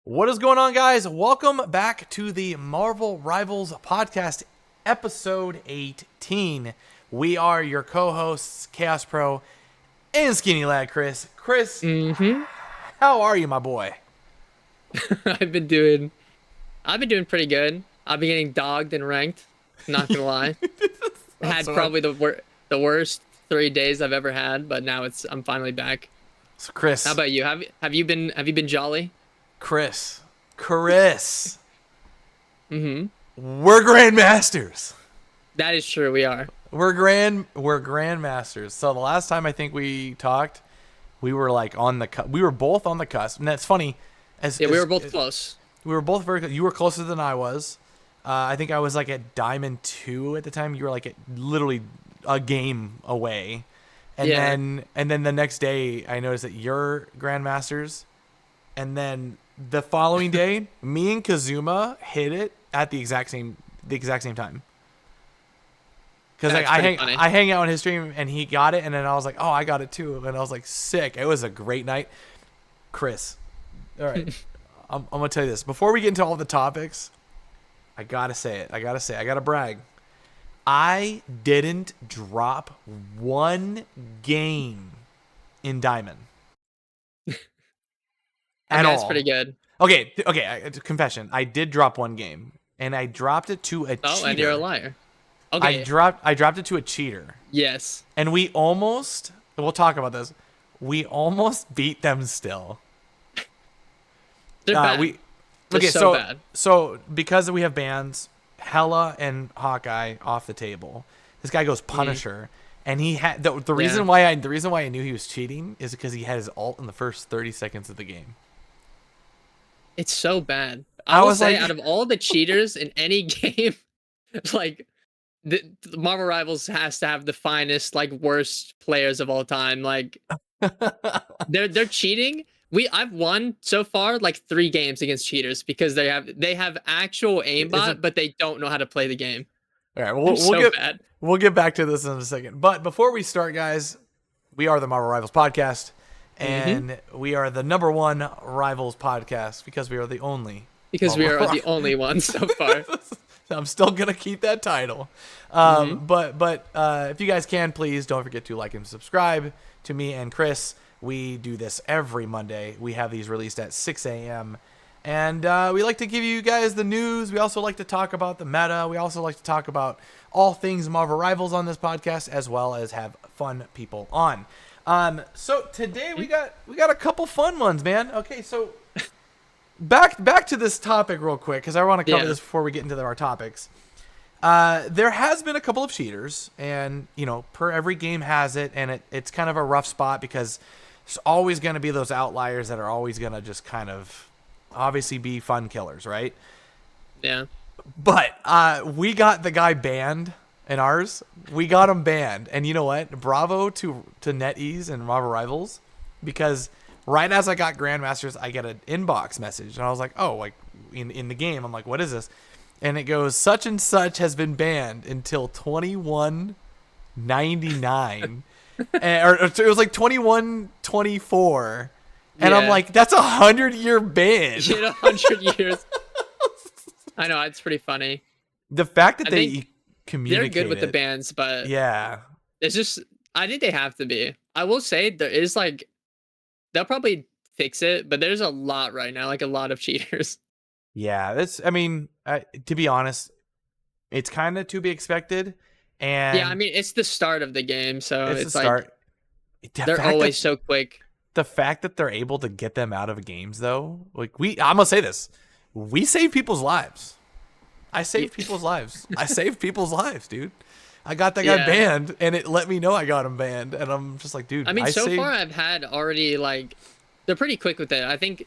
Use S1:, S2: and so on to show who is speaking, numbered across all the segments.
S1: What is going on, guys? Welcome back to the Marvel Rivals podcast, episode 18. We are your co-hosts, Chaos Pro and Skinny Lad Chris. Chris, how are you, my boy?
S2: I've been doing pretty good. I've been getting dogged and ranked. Not gonna lie, had probably the worst 3 days I've ever had, but now I'm finally back.
S1: So, Chris,
S2: How about you? Have you been jolly?
S1: Chris,
S2: Mm-hmm.
S1: we're grandmasters.
S2: That is true. We are.
S1: We're grandmasters. So the last time I think we talked, we were like we were both on the cusp, and that's funny.
S2: We were both close.
S1: We were both very. You were closer than I was. I think I was like at Diamond 2 at the time. You were like at literally a game away, and then the next day I noticed that you're grandmasters, and then the following day, me and Kazuma hit it at the exact same time. Because like I hang out on his stream and he got it, and then I was like, oh, I got it too, and I was like, sick. It was a great night, Chris. All right, I'm gonna tell you this before we get into all the topics. I gotta say it. I gotta brag. I didn't drop one game in Diamond.
S2: That's pretty good.
S1: Okay. Confession. I did drop one game, and I dropped it to a cheater.
S2: Oh, and you're a liar. Okay.
S1: I dropped it to a cheater.
S2: Yes.
S1: And we'll talk about this. We almost beat them still.
S2: They're bad. They're so bad.
S1: So because we have bans, Hella and Hawkeye off the table. This guy goes Punisher, and he had the reason why I knew he was cheating is because he had his ult in the first 30 seconds of the game.
S2: It's so bad. I will say, out of all the cheaters in any game, like the Marvel Rivals has to have the finest, like worst players of all time. Like they're cheating. I've won so far like 3 games against cheaters because they have actual aimbot, but they don't know how to play the game.
S1: All right, we'll get back to this in a second. But before we start, guys, we are the Marvel Rivals podcast. And we are the #1 Rivals podcast because we are the only.
S2: Because we are the only ones so far.
S1: I'm still gonna keep that title. But if you guys can, please don't forget to like and subscribe to me and Chris. We do this every Monday. We have these released at 6 a.m. And we like to give you guys the news. We also like to talk about the meta. We also like to talk about all things Marvel Rivals on this podcast, as well as have fun people on. So today we got a couple fun ones, man. Okay, so back to this topic real quick, because I want to cover this before we get into our topics. There has been a couple of cheaters, and per every game has it, and it's kind of a rough spot because there's always going to be those outliers that are always going to just kind of obviously be fun killers, right?
S2: Yeah.
S1: But we got the guy banned. In ours, we got him banned, and you know what? Bravo to NetEase and Marvel Rivals, because right as I got Grandmasters, I get an inbox message, and I was like, oh, like in the game, I'm like, what is this? And it goes, such and such has been banned until 2199, or it was like 2124, and I'm like, that's 100-year ban.
S2: You know, 100 years. I know, it's pretty funny.
S1: The fact that they communicate.
S2: They're good with the bans, but
S1: yeah,
S2: it's just, I think they have to be. I will say there is they'll probably fix it, but there's a lot right now, like a lot of cheaters.
S1: Yeah, to be honest, it's kind of to be expected. And
S2: yeah, I mean, it's the start of the game, so it's
S1: the start.
S2: They're always so quick.
S1: The fact that they're able to get them out of games, though, like I'm gonna say this, we save people's lives. I saved people's lives. I saved people's lives, dude. I got that guy banned, and it let me know I got him banned, and I'm just like, dude.
S2: I mean, so far I've had already they're pretty quick with it. I think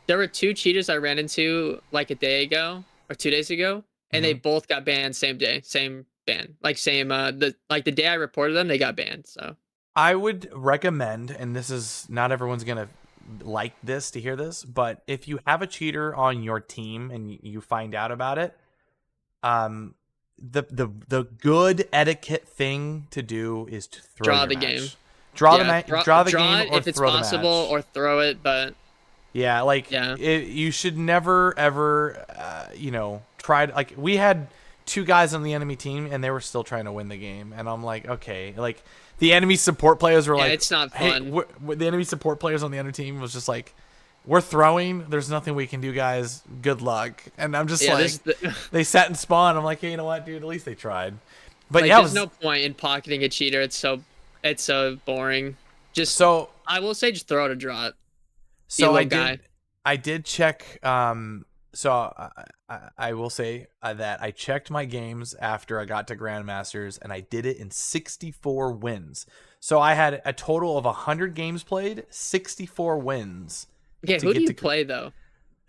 S2: there were 2 cheaters I ran into like a day ago or 2 days ago, and they both got banned same day, same ban, the day I reported them, they got banned. So
S1: I would recommend, and this is not everyone's gonna like this to hear this, but if you have a cheater on your team and you find out about it, the good etiquette thing to do is to throw
S2: draw
S1: your
S2: the
S1: match.
S2: game.
S1: Draw the game, or
S2: if it's
S1: throw
S2: possible,
S1: the match.
S2: or throw it. But
S1: Yeah, like
S2: Yeah.
S1: you should never ever, try to, like, we had 2 guys on the enemy team and they were still trying to win the game, and I'm like, okay, like the enemy support players were like,
S2: it's not
S1: hey,
S2: fun.
S1: the enemy support players on the other team was just like, we're throwing, there's nothing we can do, guys. Good luck. And I'm just they sat and spawned. I'm like, hey, you know what, dude? At least they tried. But
S2: like,
S1: yeah,
S2: there's no point in pocketing a cheater. It's so boring. I will say, just throw it or draw it.
S1: So I did check. So I will say that I checked my games after I got to Grandmasters, and I did it in 64 wins. So I had a total of 100 games played, 64 wins.
S2: Okay, who do you play though?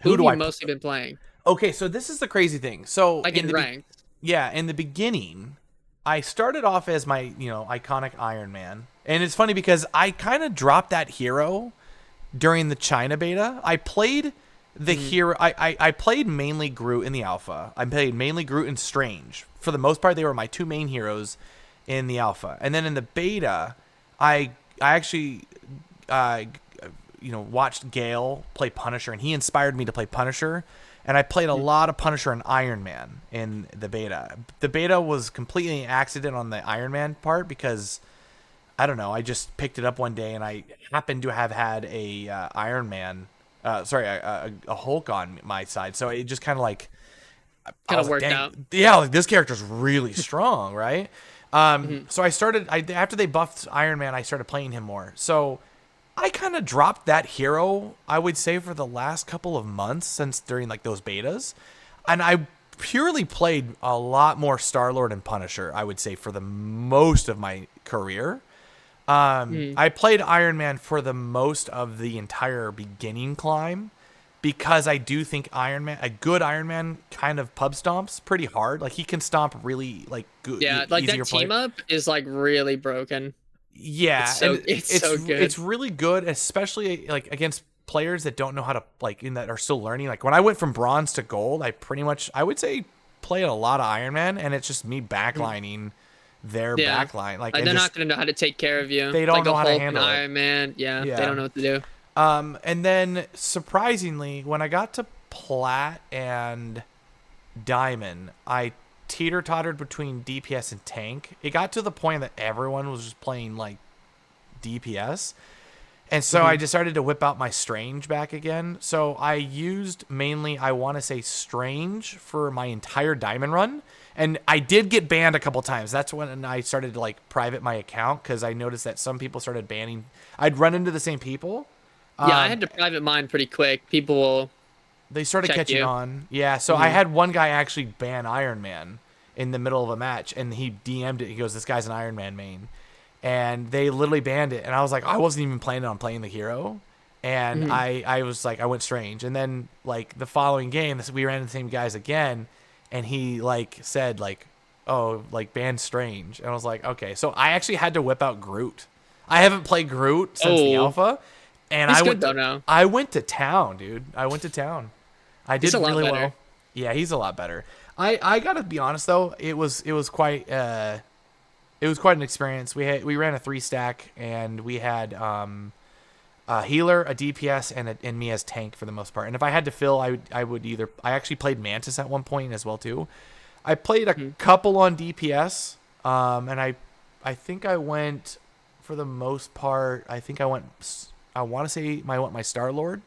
S1: Who do
S2: you
S1: I
S2: mostly been playing?
S1: Okay, so this is the crazy thing. So
S2: like in ranked.
S1: In the beginning, I started off as my iconic Iron Man, and it's funny because I kind of dropped that hero during the China beta. I played the hero. I played mainly Groot in the alpha. I played mainly Groot and Strange. For the most part, they were my 2 main heroes in the alpha. And then in the beta, I actually watched Gale play Punisher, and he inspired me to play Punisher. And I played a lot of Punisher and Iron Man in the beta. The beta was completely an accident on the Iron Man part because, I don't know, I just picked it up one day and I happened to have had a Iron Man, a Hulk on my side. So it just kind of like,
S2: kind of worked out.
S1: Yeah, like this character's really strong, right? So I started, after they buffed Iron Man, I started playing him more. So I kind of dropped that hero, I would say, for the last couple of months since during like those betas. And I purely played a lot more Star-Lord and Punisher, I would say, for the most of my career. I played Iron Man for the most of the entire beginning climb because I do think a good Iron Man kind of pub stomps pretty hard. Like he can stomp really like good.
S2: Yeah, like that team up is like really broken.
S1: Yeah,
S2: it's so good.
S1: It's really good, especially like against players that don't know how to that are still learning. Like when I went from bronze to gold, I would say played a lot of Iron Man, and it's just me backlining their backline. Like
S2: they're not gonna know how to take care of you.
S1: They don't know how to handle it.
S2: Iron Man, they don't know what to do.
S1: And then surprisingly, when I got to Plat and Diamond, I teeter-tottered between DPS and tank. It got to the point that everyone was just playing like DPS, and so I decided to whip out my Strange back again. So I used mainly, I want to say, Strange for my entire Diamond run, and I did get banned a couple times. That's when I started to like private my account because I noticed that some people started banning. I'd run into the same people.
S2: I had to private mine pretty quick.
S1: They started catching on. Yeah, so I had one guy actually ban Iron Man in the middle of a match, and he DM'd it. He goes, this guy's an Iron Man main. And they literally banned it. And I was like, I wasn't even planning on playing the hero. And I was like, I went Strange. And then, like, the following game, we ran into the same guys again, and he, like, said, like, oh, like, ban Strange. And I was like, okay. So I actually had to whip out Groot. I haven't played Groot since the alpha. And I went to town, dude. I went to town. I did really well. Yeah, he's a lot better. I gotta be honest though, it was quite an experience. We ran a 3-stack, and we had a healer, a DPS, and me as tank for the most part. And if I had to fill, I would either. I actually played Mantis at one point as well too. I played a couple on DPS, and I think I went for the most part. I think I went. I want to say I went my Star-Lord,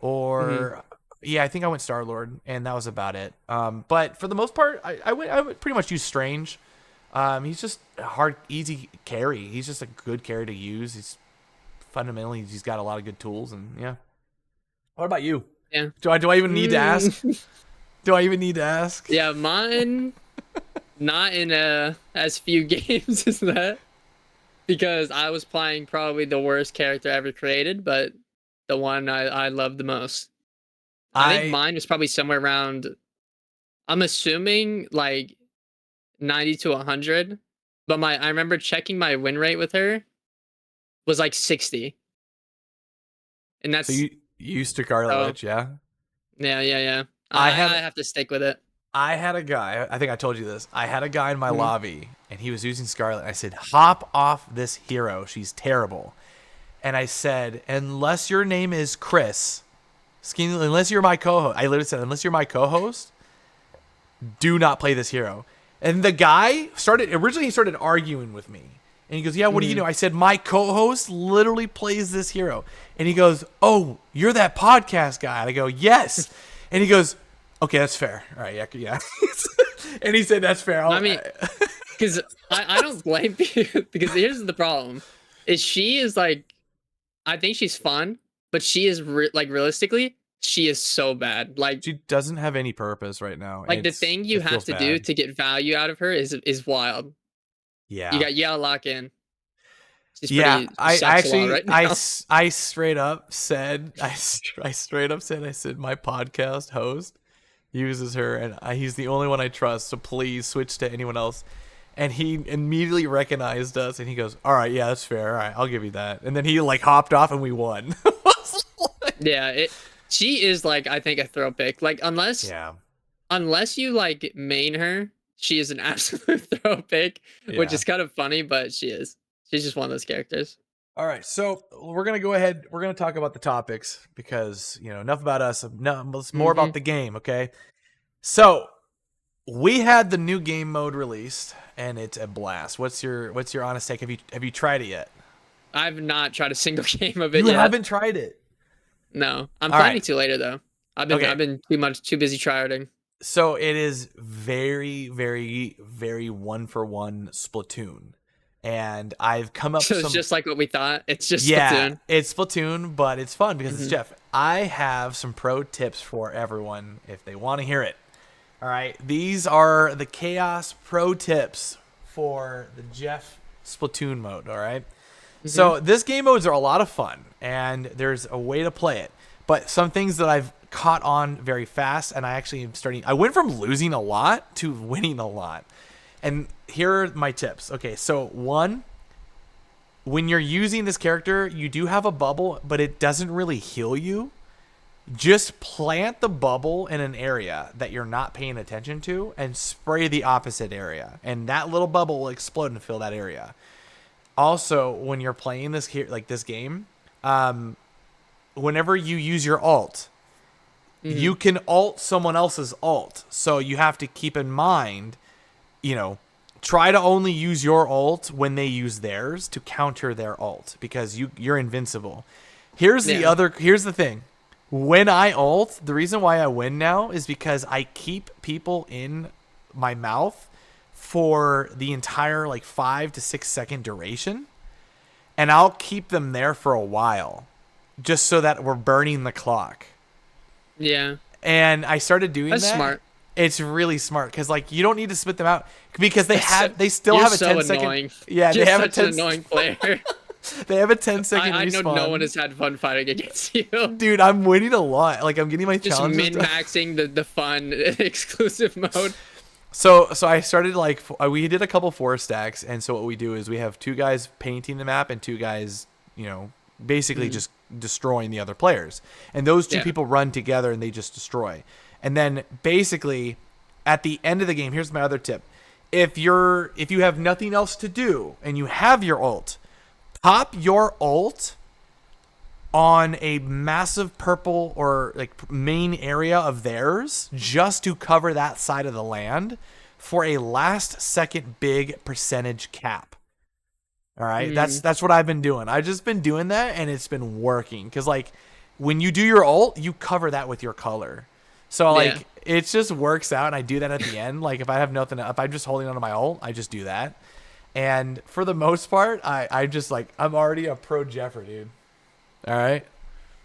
S1: or. Yeah, I think I went Star-Lord, and that was about it. But for the most part, I would pretty much use Strange. He's just a easy carry. He's just a good carry to use. He's got a lot of good tools, and yeah. What about you?
S2: Yeah.
S1: Do I even need to ask? Do I even need to ask?
S2: Yeah, mine not in as few games as that, because I was playing probably the worst character ever created, but the one I love the most. I think mine was probably somewhere around, I'm assuming like 90 to 100, but I remember checking my win rate with her was like 60. And that's... So
S1: you used to Scarlet Witch, yeah?
S2: Yeah. I have to stick with it.
S1: I had a guy, I think I told you this, I had a guy in my lobby, and he was using Scarlet. I said, hop off this hero, she's terrible. And I said, unless your name is Chris, Unless you're my co-host. I literally said, unless you're my co-host, do not play this hero. And the guy originally he started arguing with me. And he goes, yeah, what do you know? I said, my co-host literally plays this hero. And he goes, oh, you're that podcast guy. And I go, yes. And he goes, okay, that's fair. All right, yeah. And he said, that's fair.
S2: I mean, because I don't blame you. Because here's the problem. Is she is like, I think she's fun, but she is, realistically, she is so bad. Like,
S1: she doesn't have any purpose right now.
S2: Like, the thing you have to do to get value out of her is wild.
S1: Yeah.
S2: You gotta lock in.
S1: I straight up said, I said my podcast host uses her and he's the only one I trust, so please switch to anyone else. And he immediately recognized us and he goes, all right, yeah, that's fair. All right, I'll give you that. And then he like hopped off and we won.
S2: Yeah, she is like, I think, a throw pick. Like, unless you like main her, she is an absolute throw pick, which is kind of funny, but she's just one of those characters.
S1: All right, so we're gonna go ahead. We're gonna talk about the topics because enough about us. It's more about the game, okay? So we had the new game mode released, and it's a blast. What's your honest take? Have you tried it yet?
S2: I've not tried a single game of it.
S1: You haven't tried it?
S2: No, I'm planning to later though. I've been too busy tryharding.
S1: So it is very, very, very 1-for-1 Splatoon. And I've come up with
S2: it's just like what we thought. It's just Splatoon.
S1: It's Splatoon, but it's fun because it's Jeff. I have some pro tips for everyone if they want to hear it. All right. These are the Chaos pro tips for the Jeff Splatoon mode. All right. So this game modes are a lot of fun, and there's a way to play it. But some things that I've caught on very fast, and I actually am starting. I went from losing a lot to winning a lot. And here are my tips. Okay, so 1, when you're using this character, you do have a bubble, but it doesn't really heal you. Just plant the bubble in an area that you're not paying attention to and spray the opposite area. And that little bubble will explode and fill that area. Also, when you're playing this game, whenever you use your ult, you can ult someone else's ult. So you have to keep in mind, try to only use your ult when they use theirs to counter their ult because you're invincible. Here's the thing. When I ult, the reason why I win now is because I keep people in my mouth for the entire 5 to 6 second duration, and I'll keep them there for a while just so that we're burning the clock. Yeah. And I started doing that. That's smart. It's really smart because you don't need to spit them out because they still have a 10-second. Yeah, they have an annoying player. They have a 10-second respawn. I know
S2: no one has had fun fighting against you.
S1: Dude, I'm winning a lot. I'm getting my challenges.
S2: Just min-maxing the fun exclusive mode.
S1: So I started we did a couple 4 stacks, and so what we do is we have 2 guys painting the map and 2 guys, basically just destroying the other players. And those 2 people run together and they just destroy. And then basically at the end of the game, here's my other tip. If you have nothing else to do and you have your ult, pop your ult on a massive purple or main area of theirs just to cover that side of the land for a last second big percentage cap. All right. That's what I've been doing. I've just been doing that and it's been working. Cause when you do your ult, you cover that with your color. So it just works out. And I do that at the end. If I have nothing, if I'm just holding onto my ult, I just do that. And for the most part, I just I'm already a pro Jeffer, dude. All right.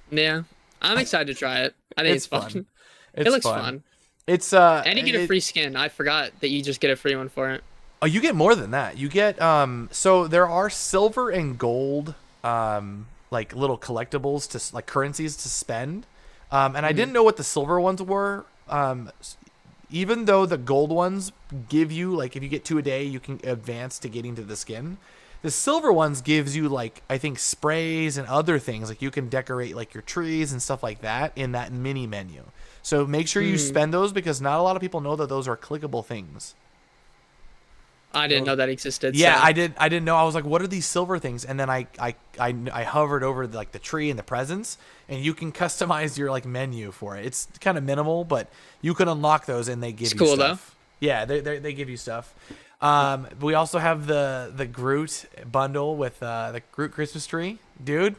S2: Yeah. I'm excited to try it. I think it's fun. It looks fun.
S1: It's
S2: and you get a free skin. I forgot that you just get a free one for it.
S1: Oh, you get more than that. You get so there are silver and gold little collectibles to currencies to spend. And I didn't know what the silver ones were. Even though the gold ones give you if you get 2 a day, you can advance to getting to the skin. The silver ones gives you I think sprays and other things you can decorate your trees and stuff like that in that mini menu. So make sure you spend those because not a lot of people know that those are clickable things.
S2: I didn't know that existed.
S1: Yeah,
S2: So.
S1: I didn't know. I was like, what are these silver things? And then I hovered over like the tree and the presents, and you can customize your like menu for it. It's kind of minimal, but you can unlock those, and they give you
S2: cool,
S1: stuff. Though. Yeah, they give you stuff. We also have the Groot bundle with the Groot Christmas tree, dude.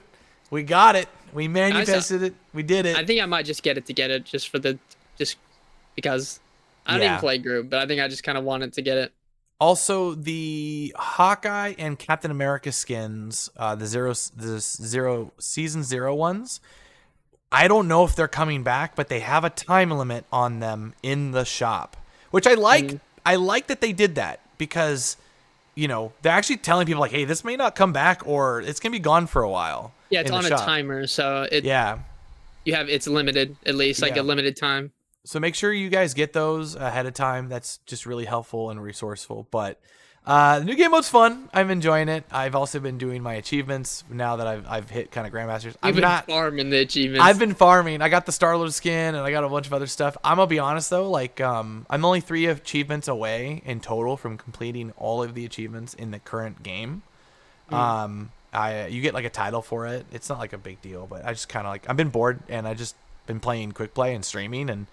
S1: We got it. We manifested it. We did it.
S2: I think I might just get it just because I don't even play Groot, but I think I just kind of wanted to get it.
S1: Also, the Hawkeye and Captain America skins, the season 0 ones. I don't know if they're coming back, but they have a time limit on them in the shop, which I like. I like that they did that because, you know, they're actually telling people like, hey, this may not come back or it's gonna be gone for a while.
S2: Yeah, it's on a timer, so it's limited, at least like a limited time.
S1: So make sure you guys get those ahead of time. That's just really helpful and resourceful. But the new game mode's fun. I'm enjoying it. I've also been doing my achievements now that I've hit kind of Grandmasters.
S2: You've been farming the achievements.
S1: I've been farming. I got the Star-Lord skin and I got a bunch of other stuff. I'm gonna be honest though, like I'm only 3 achievements away in total from completing all of the achievements in the current game. You get like a title for it. It's not like a big deal, but I just kind of like I've been bored and I just been playing quick play and streaming and.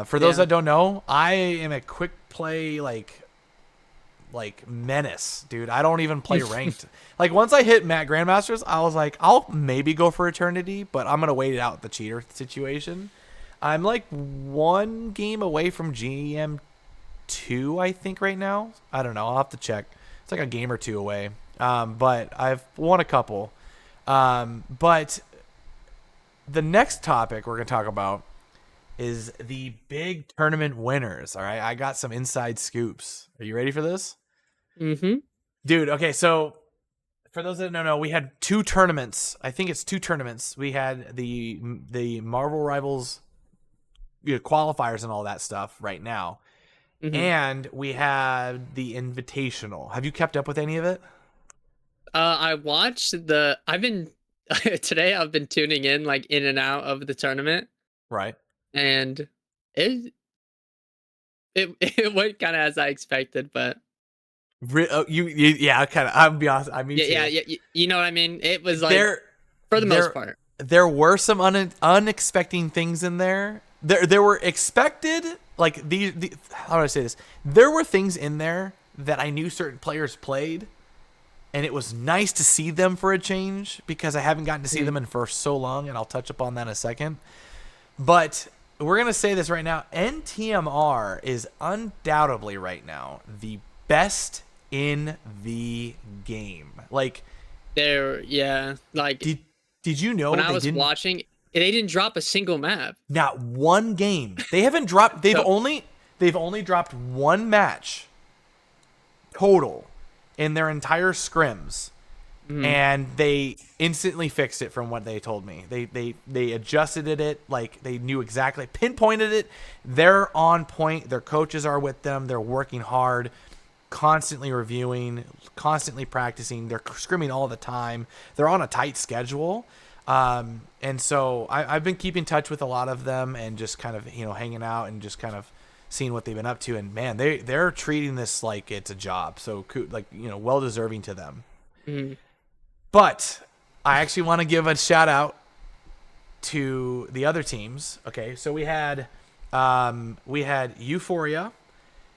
S1: For those that don't know, I am a quick play like menace, dude. I don't even play ranked. Like once I hit Grandmasters, I was like, I'll maybe go for Eternity, but I'm gonna wait it out the cheater situation. I'm like 1 game away from GM2, I think right now. I don't know. I'll have to check. It's like a game or 2 away. But I've won a couple. But the next topic we're gonna talk about is the big tournament winners. All right, I got some inside scoops. Are you ready for this?
S2: Mm-hmm.
S1: Dude, okay, so for those that don't know, we had 2 tournaments. I think it's 2 tournaments. We had the Marvel Rivals qualifiers and all that stuff right now. Mm-hmm. And we had the Invitational. Have you kept up with any of it?
S2: I watched today I've been tuning in like in and out of the tournament.
S1: Right.
S2: And it went kind of as I expected, but
S1: yeah, kind of. I'll be honest. I mean,
S2: yeah, you know what I mean. It was like for the most part,
S1: there were some unexpected things in there. There were expected like the how do I say this? There were things in there that I knew certain players played, and it was nice to see them for a change because I haven't gotten to see them for so long, and I'll touch upon that in a second. But we're going to say this right now. NTMR is undoubtedly right now the best in the game. Like,
S2: like
S1: did you know
S2: when I was watching, they didn't drop a single map.
S1: Not one game. They haven't dropped. They've only dropped 1 match total in their entire scrims. And they instantly fixed it from what they told me. They adjusted it, like they knew exactly, pinpointed it. They're on point. Their coaches are with them. They're working hard, constantly reviewing, constantly practicing. They're scrimming all the time. They're on a tight schedule. And so I've been keeping in touch with a lot of them and just kind of, hanging out and just kind of seeing what they've been up to. And man, they're treating this like it's a job. So like, well deserving to them. Mm-hmm. But I actually want to give a shout out to the other teams. Okay, so we had Euphoria,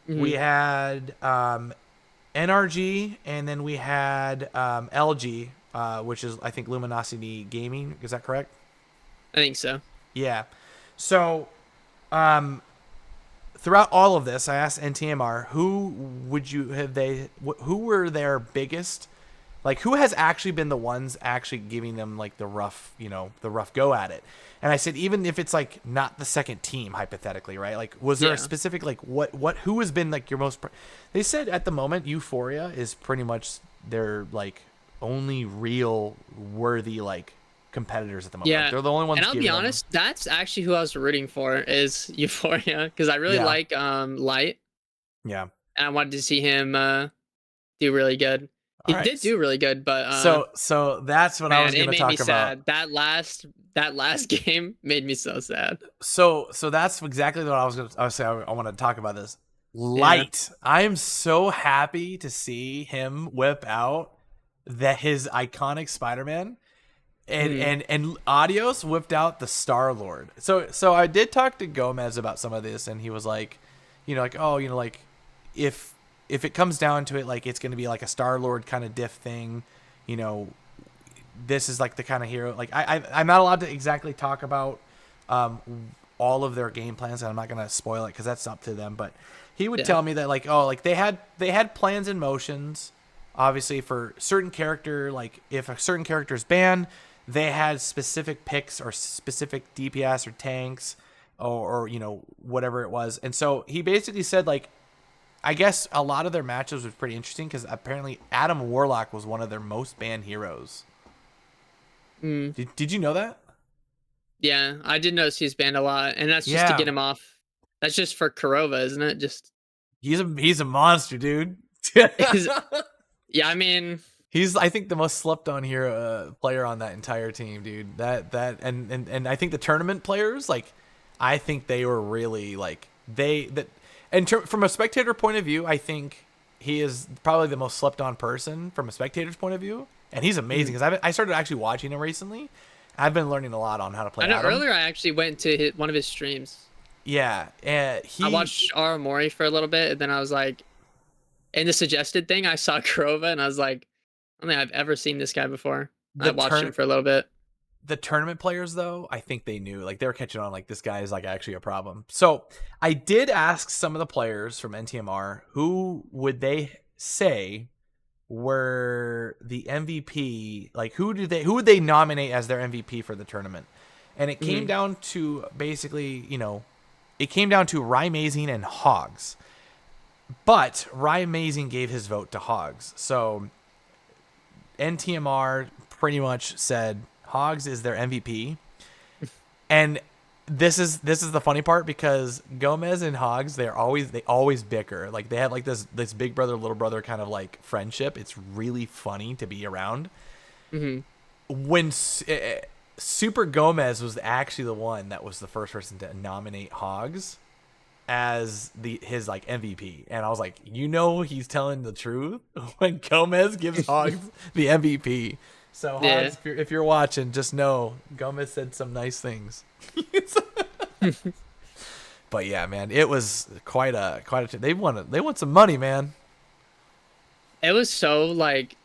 S1: we had NRG, and then we had LG, which is I think Luminosity Gaming. Is that correct?
S2: I think so.
S1: Yeah. So throughout all of this, I asked NTMR who were their biggest. Like, who has actually been the ones actually giving them, like, the rough go at it? And I said, even if it's, like, not the second team, hypothetically, right? Like, was there a specific, like, who has been, like, your most... They said at the moment, Euphoria is pretty much their, like, only real worthy, like, competitors at the moment.
S2: Yeah.
S1: Like, they're the only ones.
S2: And I'll be honest, that's actually who I was rooting for is Euphoria, because I really like Light.
S1: Yeah.
S2: And I wanted to see him do really good. He did do really good, but
S1: so that's what I was going to talk about.
S2: Sad. That last game made me so sad.
S1: So that's exactly what I was going to say. I want to talk about this. Light. I am so happy to see him whip out that his iconic Spider-Man. And Adios whipped out the Star-Lord. So I did talk to Gomez about some of this, and he was like, like, oh, like if it comes down to it, like it's going to be like a Star-Lord kind of diff thing, this is like the kind of hero. Like I'm not allowed to exactly talk about all of their game plans, and I'm not going to spoil it because that's up to them. But he would tell me that like, oh, like they had plans and motions, obviously for certain character. Like if a certain character is banned, they had specific picks or specific DPS or tanks or whatever it was. And so he basically said like, I guess a lot of their matches was pretty interesting because apparently Adam Warlock was one of their most banned heroes. Did you know that?
S2: Yeah, I did notice he's banned a lot, and that's just to get him off. That's just for Kurova, isn't it? Just
S1: he's a monster, dude.
S2: Yeah, I mean,
S1: he's I think the most slept on hero player on that entire team, dude. And I think the tournament players, like, I think they were really like from a spectator point of view, I think he is probably the most slept on person from a spectator's point of view, and he's amazing because I started actually watching him recently. I've been learning a lot on how to play.
S2: I know earlier I actually went to one of his streams.
S1: Yeah, I
S2: watched Aramori for a little bit, and then I was like, in the suggested thing, I saw Kurova, and I was like, I don't think I've ever seen this guy before. I watched him for a little bit.
S1: The tournament players, though, I think they knew, like they were catching on, like this guy is like actually a problem. So I did ask some of the players from NTMR who would they say were the MVP, like who would they nominate as their MVP for the tournament, and it came down to basically, it came down to Rymazing and Hogs, but Rymazing gave his vote to Hogs, so NTMR pretty much said Hogs is their MVP. And this is the funny part because Gomez and Hogs, they always bicker. Like they have like this big brother little brother kind of like friendship. It's really funny to be around. When Super Gomez was actually the one that was the first person to nominate Hogs as his like MVP, and I was like, he's telling the truth when Gomez gives Hogs the MVP. So Hogs, if you're watching, just know Gomez said some nice things. But yeah, man, it was quite a they won some money, man.
S2: It was so like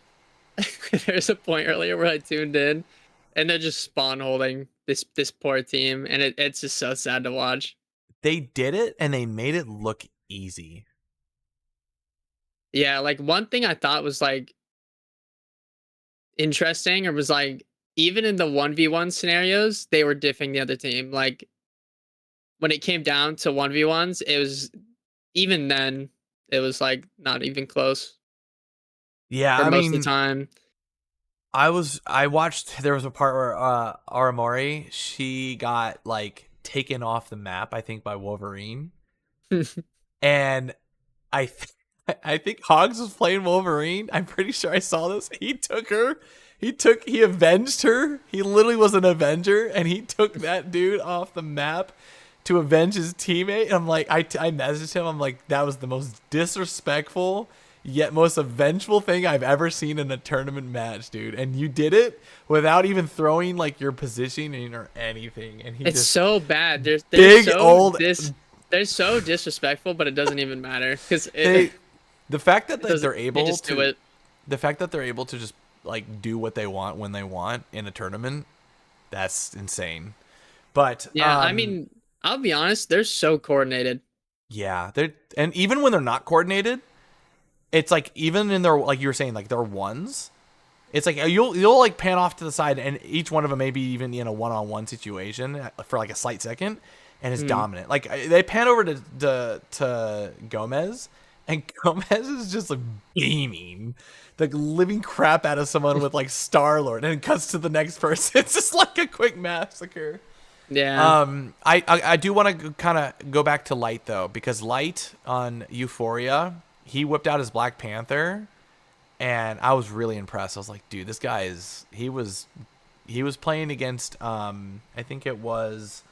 S2: there's a point earlier where I tuned in and they're just spawn holding this poor team, and it's just so sad to watch.
S1: They did it and they made it look easy.
S2: Yeah, like one thing I thought was like interesting, or was like, even in the 1v1 scenarios, they were diffing the other team. Like when it came down to 1v1s, it was, even then, it was like not even close.
S1: Yeah,
S2: for most of the time.
S1: I watched, there was a part where Aramori, she got like taken off the map, I think by Wolverine. And I think Hogs was playing Wolverine. I'm pretty sure I saw this. He took her. He avenged her. He literally was an avenger, and he took that dude off the map to avenge his teammate. And I'm like, I messaged him. I'm like, that was the most disrespectful yet most avengeful thing I've ever seen in a tournament match, dude. And you did it without even throwing like your positioning or anything. And
S2: it's just so bad. They're so disrespectful, but it doesn't even matter because
S1: the fact that they're able
S2: to do it.
S1: The fact that they're able to just like do what they want when they want in a tournament, that's insane. But
S2: yeah, I mean, I'll be honest, they're so coordinated.
S1: Yeah, and even when they're not coordinated, it's like even in their, like you were saying, like their ones, it's like you'll like pan off to the side, and each one of them maybe even in a one-on-one situation for like a slight second, and is dominant. Like they pan over to Gomez, and Gomez is just like beaming the living crap out of someone with like Star-Lord, and it cuts to the next person. It's just like a quick massacre.
S2: Yeah.
S1: I do want to kind of go back to Light though, because Light on Euphoria, he whipped out his Black Panther, and I was really impressed. I was like, dude, this guy he was playing against I think it was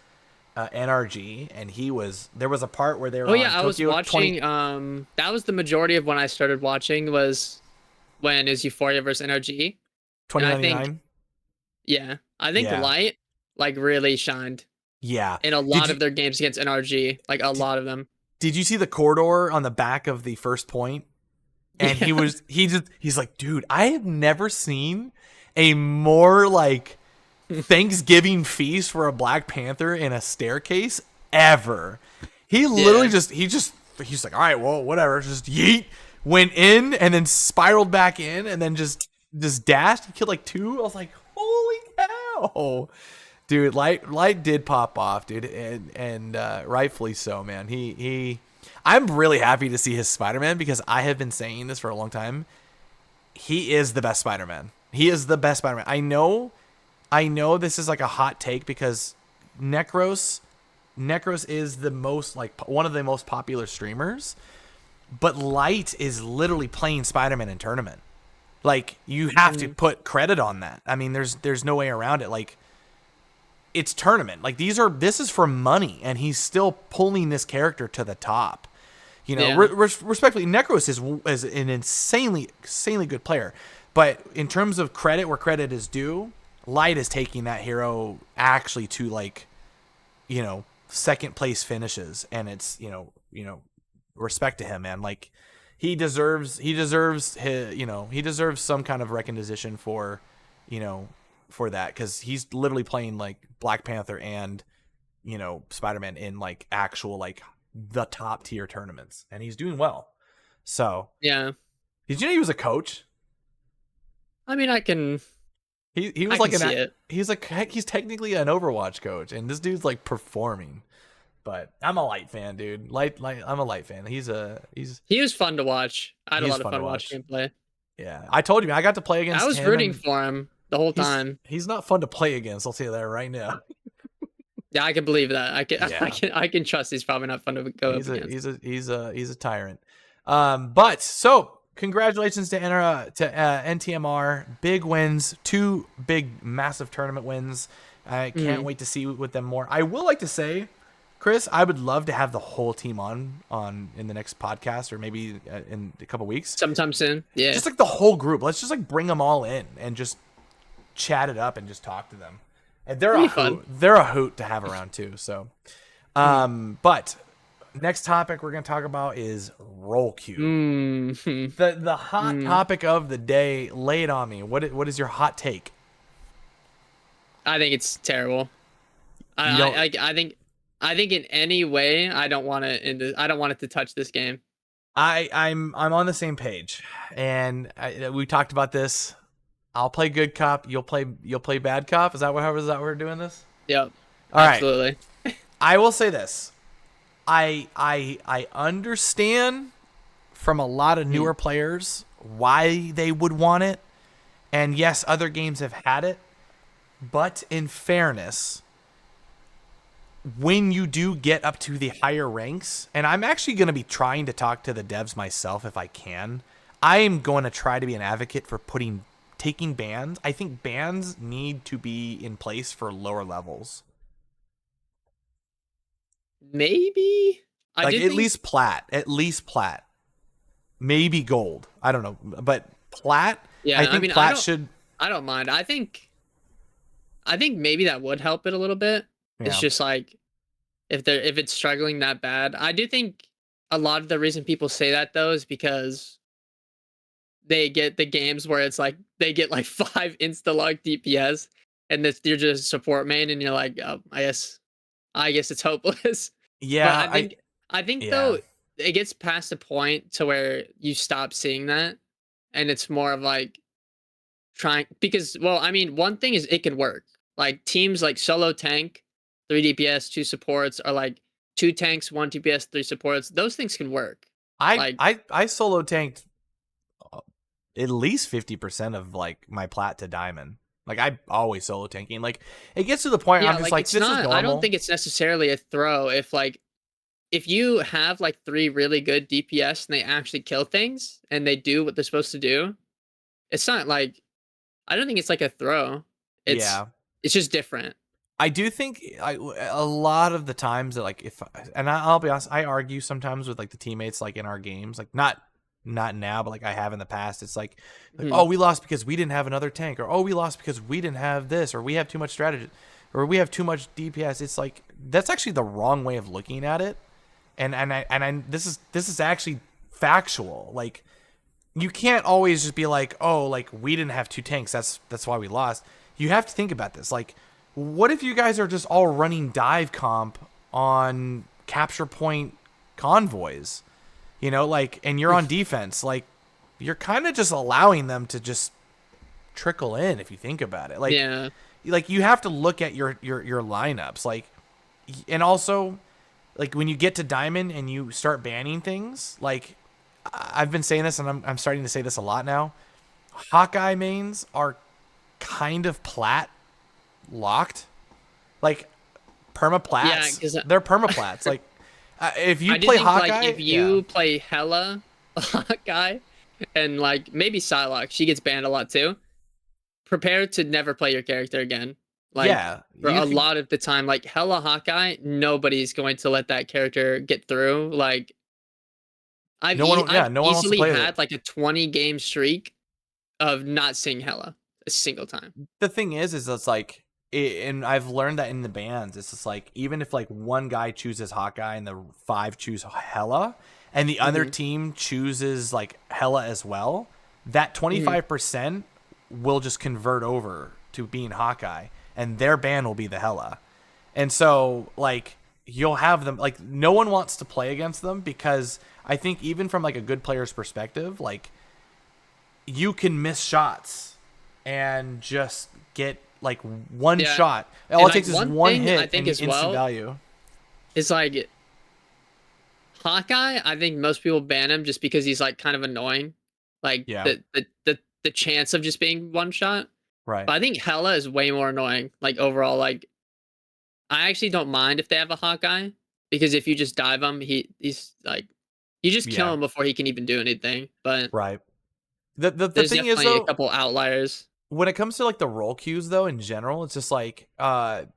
S1: NRG, and there was a part where they were
S2: Oh
S1: on
S2: yeah, I was
S1: Tokyo 20
S2: watching. That was the majority of when I started watching was when is Euphoria versus NRG, and I think
S1: 2099.
S2: yeah, I think
S1: Yeah.
S2: Light like really shined
S1: Yeah.
S2: in a
S1: Did
S2: lot
S1: you
S2: of their games against NRG, like a
S1: did,
S2: lot of them.
S1: did you see the corridor on the back of the first point? And
S2: Yeah,
S1: he's like, dude, I have never seen a more like Thanksgiving feast for a Black Panther in a staircase ever. He literally
S2: yeah,
S1: he's like, all right, well, whatever, just yeet, went in and then spiraled back in and then just dashed. He killed like two. I was like, holy cow, dude! Light did pop off, dude, and rightfully so, man. I'm really happy to see his Spider-Man because I have been saying this for a long time. He is the best Spider-Man. He is the best Spider-Man. I know this is like a hot take because Necros is the most like one of the most popular streamers, but Light is literally playing Spider-Man in tournament. Like you have to put credit on that. I mean, there's no way around it. Like it's tournament. Like this is for money, and he's still pulling this character to the top. You know,
S2: yeah,
S1: respectfully, Necros is an insanely good player, but in terms of credit where credit is due, Light is taking that hero actually to like, you know, second place finishes, and it's respect to him, man. Like he deserves he deserves some kind of recognition for, for that because he's literally playing like Black Panther and Spider-Man in like actual like the top tier tournaments, and he's doing well. So
S2: yeah.
S1: did you know he was a coach?
S2: I mean,
S1: He was
S2: I can
S1: like
S2: see it.
S1: he's technically an Overwatch coach, and this dude's like performing. But I'm a Light fan, dude. I'm a Light fan.
S2: He was fun to watch. I had a
S1: He's
S2: lot of
S1: fun to
S2: fun watching
S1: watch.
S2: him play.
S1: Yeah, I told you, man, I got to play
S2: I
S1: against
S2: was
S1: him,
S2: rooting
S1: and
S2: for him the whole time.
S1: he's not fun to play against. I'll tell you that right now.
S2: Yeah, I can believe that.
S1: Yeah,
S2: I can trust he's probably not fun to go up against.
S1: he's a tyrant. But so congratulations to NTMR, big wins, two big massive tournament wins. I can't wait to see with them more. I will like to say, Chris, I would love to have the whole team on in the next podcast or maybe in a couple weeks.
S2: Sometime soon. Yeah.
S1: Just like the whole group. Let's just like bring them all in and just chat it up and just talk to them. And they're a hoot. They're a hoot to have around too. So, but next topic we're gonna talk about is roll queue. The hot topic of the day. Lay it on me. What is your hot take?
S2: I think it's terrible. I think in any way I don't want it to touch this game.
S1: I'm on the same page, and we talked about this. I'll play good cop. You'll play bad cop. Is that what we're doing this?
S2: Yep.
S1: All
S2: absolutely.
S1: Right. I will say this. I understand from a lot of newer players why they would want it, and yes, other games have had it. But in fairness, when you do get up to the higher ranks, and I'm actually going to be trying to talk to the devs myself if I can, I am going to try to be an advocate for taking bans. I think bans need to be in place for lower levels.
S2: Maybe
S1: at least plat. Maybe gold. I don't know, but plat.
S2: Yeah,
S1: I think plat should.
S2: I don't mind. I think maybe that would help it a little bit. Yeah. It's just like if it's struggling that bad. I do think a lot of the reason people say that though is because they get the games where it's like they get like 5 insta-log DPS and you're just a support main and you're like, oh, I guess it's hopeless.
S1: Yeah,
S2: but I think though it gets past the point to where you stop seeing that, and it's more of like trying because one thing is it could work. Like teams like solo tank, 3 DPS, 2 supports, or like 2 tanks, 1 DPS, 3 supports. Those things can work.
S1: I solo tanked at least 50% of like my plat to diamond. Like I always solo tanking. Like it gets to the point I'm just like this is normal.
S2: I don't think it's necessarily a throw if you have like 3 really good DPS and they actually kill things and they do what they're supposed to do. It's not like I don't think it's like a throw. It's just different.
S1: I do think a lot of the times that like I'll be honest, I argue sometimes with like the teammates like in our games, like not now, but like I have in the past. It's like
S2: Hmm.
S1: oh, we lost because we didn't have another tank, or oh, we lost because we didn't have this, or we have too much strategy, or we have too much DPS. It's like that's actually the wrong way of looking at it. And this is actually factual. Like you can't always just be like, oh, like we didn't have two tanks. That's why we lost. You have to think about this. Like, what if you guys are just all running dive comp on capture point convoys? You know, like, and you're on defense. Like, you're kind of just allowing them to just trickle in if you think about it. Like,
S2: Yeah.
S1: like you have to look at your lineups. Like, and also, like when you get to diamond and you start banning things, like I've been saying this, and I'm starting to say this a lot now. Hawkeye mains are kind of plat locked, like permaplats.
S2: Yeah, because
S1: they're permaplats. Like if you
S2: I do
S1: play
S2: think
S1: Hawkeye,
S2: like if you play Hella Hawkeye and like maybe Psylocke, she gets banned a lot too. Prepare to never play your character again. Like
S1: yeah,
S2: for
S1: you
S2: a
S1: could,
S2: lot of the time, like Hella Hawkeye, nobody's going to let that character get through. Like I've
S1: no one wants to
S2: easily
S1: play with it.
S2: had like a 20 game streak of not seeing Hella a single time.
S1: The thing is it's like, and I've learned that in the bans, it's just like even if like one guy chooses Hawkeye and the 5 choose Hella, and the other
S2: Mhm.
S1: team chooses like Hella as well, that 25% will just convert over to being Hawkeye, and their ban will be the Hella. And so like you'll have them, like no one wants to play against them, because I think even from like a good player's perspective, like you can miss shots and just get like one
S2: Yeah.
S1: shot. All
S2: And
S1: it takes
S2: like
S1: is
S2: one
S1: one
S2: thing I
S1: hit
S2: think
S1: and
S2: as
S1: instant
S2: well
S1: value.
S2: is like Hawkeye, I think most people ban him just because he's like kind of annoying. Like
S1: Yeah,
S2: the chance of just being one shot.
S1: right.
S2: But I think Hella is way more annoying. Like overall, like I actually don't mind if they have a Hawkeye because if you just dive him, he's like you just kill
S1: Yeah,
S2: him before he can even do anything. But
S1: right. The
S2: there's
S1: thing is
S2: definitely a
S1: though,
S2: couple outliers.
S1: when it comes to like the roll queues though in general, it's just like a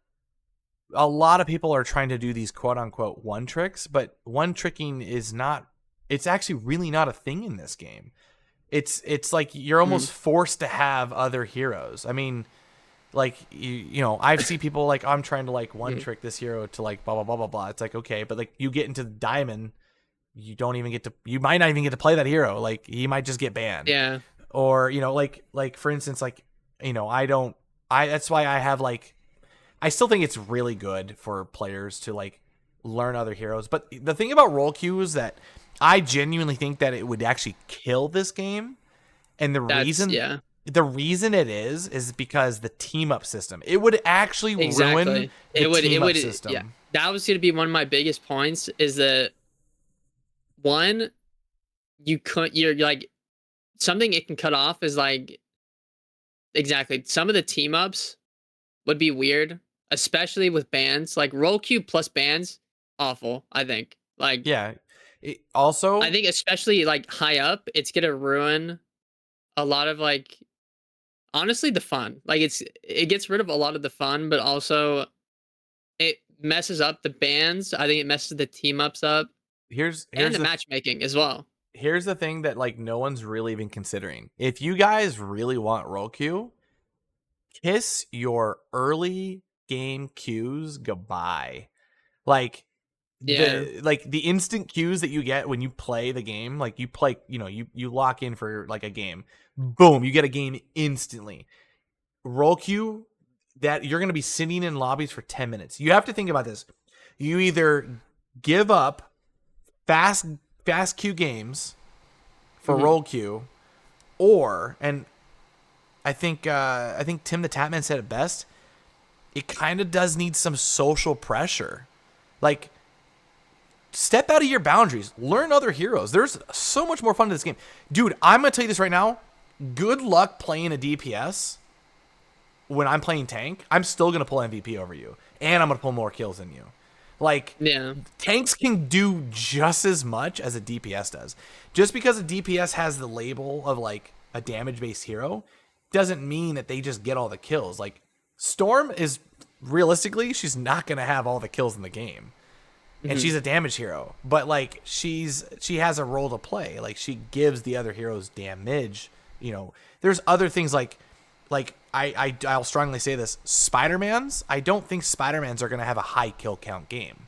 S1: lot of people are trying to do these quote unquote one tricks, but one tricking is not, it's actually really not a thing in this game. It's like you're
S2: Mm.
S1: almost forced to have other heroes. I mean, like you know, I've seen people like, I'm trying to like one
S2: Mhm.
S1: trick this hero to like blah blah blah blah blah. It's like, okay, but like you get into the diamond, you don't even get to, you might not even get to play that hero. Like he might just get banned.
S2: Yeah.
S1: Or you know, like for instance, like you know, I that's why I have like, I still think it's really good for players to like learn other heroes. But the thing about roll queue is that I genuinely think that it would actually kill this game. And
S2: That's yeah.
S1: the reason it is because the team up system. It would actually ruin
S2: Exactly.
S1: the
S2: It
S1: team up
S2: would yeah.
S1: system.
S2: That was gonna be one of my biggest points is that one, you're like something it can cut off is like exactly some of the team ups would be weird, especially with bands. Like roll queue plus bands, awful, I think. Like
S1: Yeah.
S2: I
S1: Also,
S2: think especially like high up, it's gonna ruin a lot of like honestly the fun. Like it gets rid of a lot of the fun, but also it messes up the bands. I think it messes the team ups up and the matchmaking as well.
S1: here's the thing that like no one's really even considering. If you guys really want roll queue, kiss your early game queues goodbye. Like
S2: Yeah.
S1: the instant cues that you get when you play the game, like you play, you know, you lock in for like a game, boom, you get a game instantly. Roll queue, that you're going to be sitting in lobbies for 10 minutes. You have to think about this. You either give up fast queue games for
S2: Mhm.
S1: roll queue, or, and I think Tim the Tatman said it best, it kind of does need some social pressure. Like, step out of your boundaries. Learn other heroes. There's so much more fun to this game. Dude, I'm going to tell you this right now. Good luck playing a DPS when I'm playing tank. I'm still going to pull MVP over you. And I'm going to pull more kills than you. Like,
S2: Yeah.
S1: tanks can do just as much as a DPS does. Just because a DPS has the label of, like, a damage-based hero doesn't mean that they just get all the kills. Like, Storm is realistically, she's not gonna have all the kills in the game, and
S2: Hmm.
S1: she's a damage hero. But like she has a role to play. Like she gives the other heroes damage. You know, there's other things like I'll strongly say this: Spider-Mans. I don't think Spider-Mans are gonna have a high kill count game.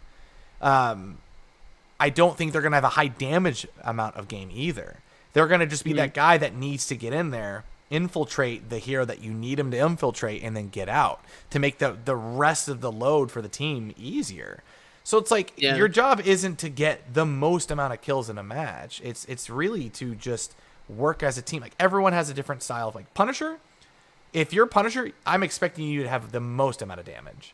S1: I don't think they're gonna have a high damage amount of game either. They're gonna just be that guy that needs to get in there, infiltrate the hero that you need him to infiltrate, and then get out to make the rest of the load for the team easier. So it's like
S2: Yeah.
S1: your job isn't to get the most amount of kills in a match. It's really to just work as a team. Like everyone has a different style of like Punisher. If you're Punisher, I'm expecting you to have the most amount of damage.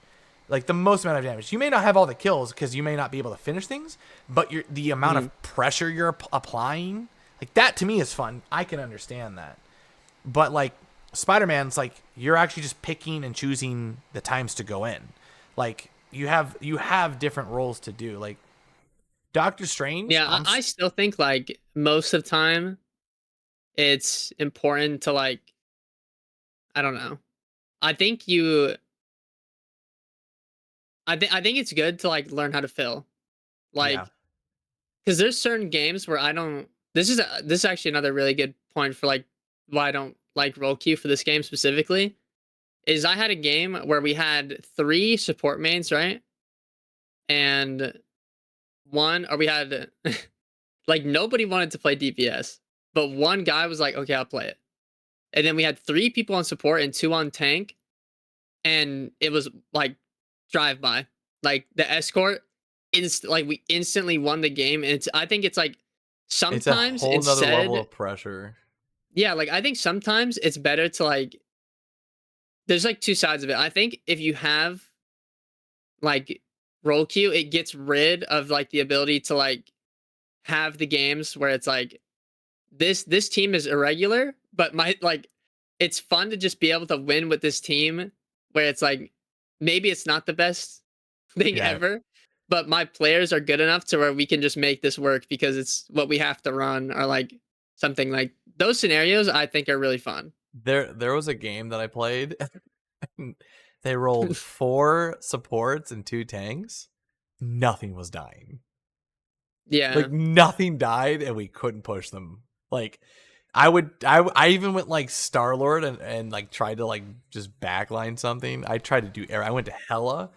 S1: Like the most amount of damage. You may not have all the kills because you may not be able to finish things, but the amount of pressure you're applying, like that to me is fun. I can understand that. But like Spider-Man's like you're actually just picking and choosing the times to go in. Like you have different roles to do. Like Doctor Strange,
S2: Yeah, I still think like most of the time it's important to like I don't know. I think you I think it's good to like learn how to fill.
S1: yeah,
S2: Like cuz there's certain games where I don't this is actually another really good point for like why I don't like roll queue for this game specifically is I had a game where we had 3 support mains, right? And one or we had like nobody wanted to play DPS, but one guy was like, "Okay, I'll play it." And then we had 3 people on support and 2 on tank, and it was like drive by. Like the escort like we instantly won the game, and I think it's like
S1: it's a
S2: sometimes
S1: whole nother level
S2: instead
S1: of pressure.
S2: yeah, like I think sometimes it's better to like there's like 2 sides of it. I think if you have like roll queue, it gets rid of like the ability to like have the games where it's like this team is irregular, but my like it's fun to just be able to win with this team where it's like maybe it's not the best thing
S1: Yeah,
S2: ever, but my players are good enough to where we can just make this work because it's what we have to run or like something like those scenarios I think are really fun.
S1: there was a game that I played. They rolled 4 supports and 2 tanks. Nothing was dying.
S2: Yeah.
S1: Like nothing died, and we couldn't push them. Like I even went like Star Lord and like tried to like just backline something. I tried to do. I went to Hella.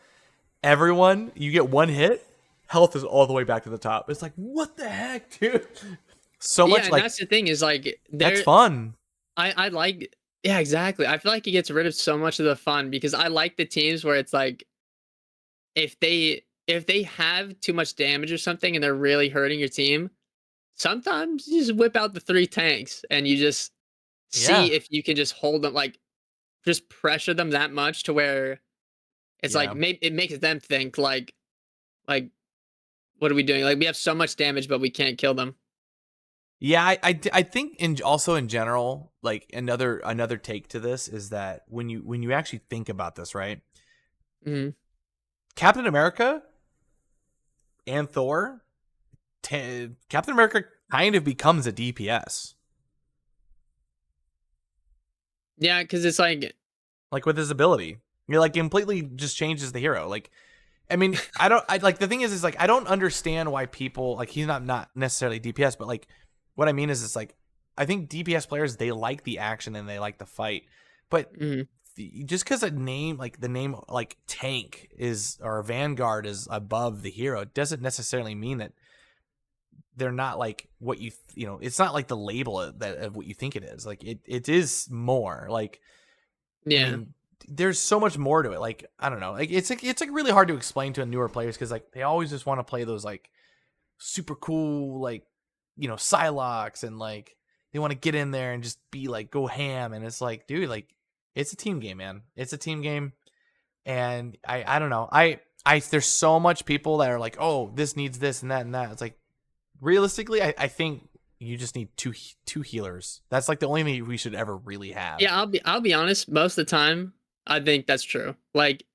S1: Everyone, you get one hit, health is all the way back to the top. It's like what the heck, dude? So
S2: Yeah,
S1: much
S2: and
S1: like
S2: that's the thing is like
S1: that's
S2: there
S1: fun.
S2: I like yeah, exactly. I feel like it gets rid of so much of the fun because I like the teams where it's like if they have too much damage or something and they're really hurting your team, sometimes you just whip out the 3 tanks and you just
S1: Yeah,
S2: see if you can just hold them like just pressure them that much to where it's like
S1: yeah.
S2: it makes them think like what are we doing? Like we have so much damage but we can't kill them.
S1: Yeah, I think in also in general, like another take to this is that when you actually think about this, right?
S2: Mhm.
S1: Captain America and Thor, Captain America kind of becomes a DPS,
S2: Yeah, cuz it's like
S1: like with his ability. You're like completely just changes the hero. Like, I mean, I like the thing is like I don't understand why people like he's not necessarily DPS, but like what I mean is it's like I think DPS players they like the action and they like the fight, but
S2: mhm.
S1: just because a name like the name like tank is or Vanguard is above the hero doesn't necessarily mean that they're not like what you know it's not like the label that of what you think it is. Like it is more like I
S2: Yeah.
S1: mean there's so much more to it. Like I don't know, like it's like really hard to explain to newer players because like they always just want to play those like super cool like Psylocks and like they want to get in there and just be like go ham, and it's like dude, like it's a team game, man. It's a team game. And I don't know, I there's so much people that are like, oh, this needs this and that and that. It's like realistically I think you just need two healers. That's like the only thing we should ever really have.
S2: Yeah, I'll be honest, most of the time I think that's true. Like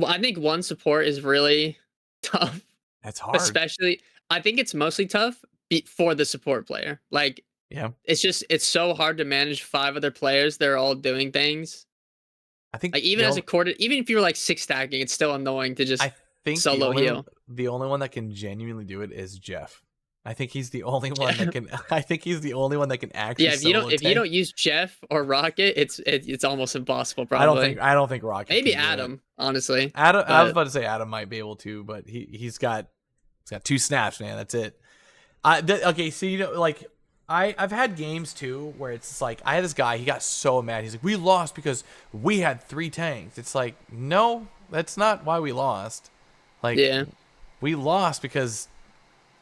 S2: I think one support is really tough,
S1: That's hard.
S2: especially I think it's mostly tough for the support player. Like
S1: Yeah.
S2: it's so hard to manage 5 other players. They're all doing things.
S1: I think
S2: Like even as a quarter, even if you're like 6 stacking, it's still annoying to just
S1: I think
S2: solo heal.
S1: the only one that can genuinely do it is Jeff. I think he's the only one that can. I think he's the only one that can actually.
S2: Yeah, if you don't use Jeff or Rocket, it's almost impossible. Probably.
S1: I don't think Rocket.
S2: Maybe Adam, honestly.
S1: Adam, I was about to say Adam might be able to, but he's got 2 snaps, man. That's it. Okay, so like I've had games too where it's just like I had this guy. He got so mad. He's like, "We lost because we had 3 tanks." It's like, no, that's not why we lost. Like,
S2: yeah,
S1: we lost because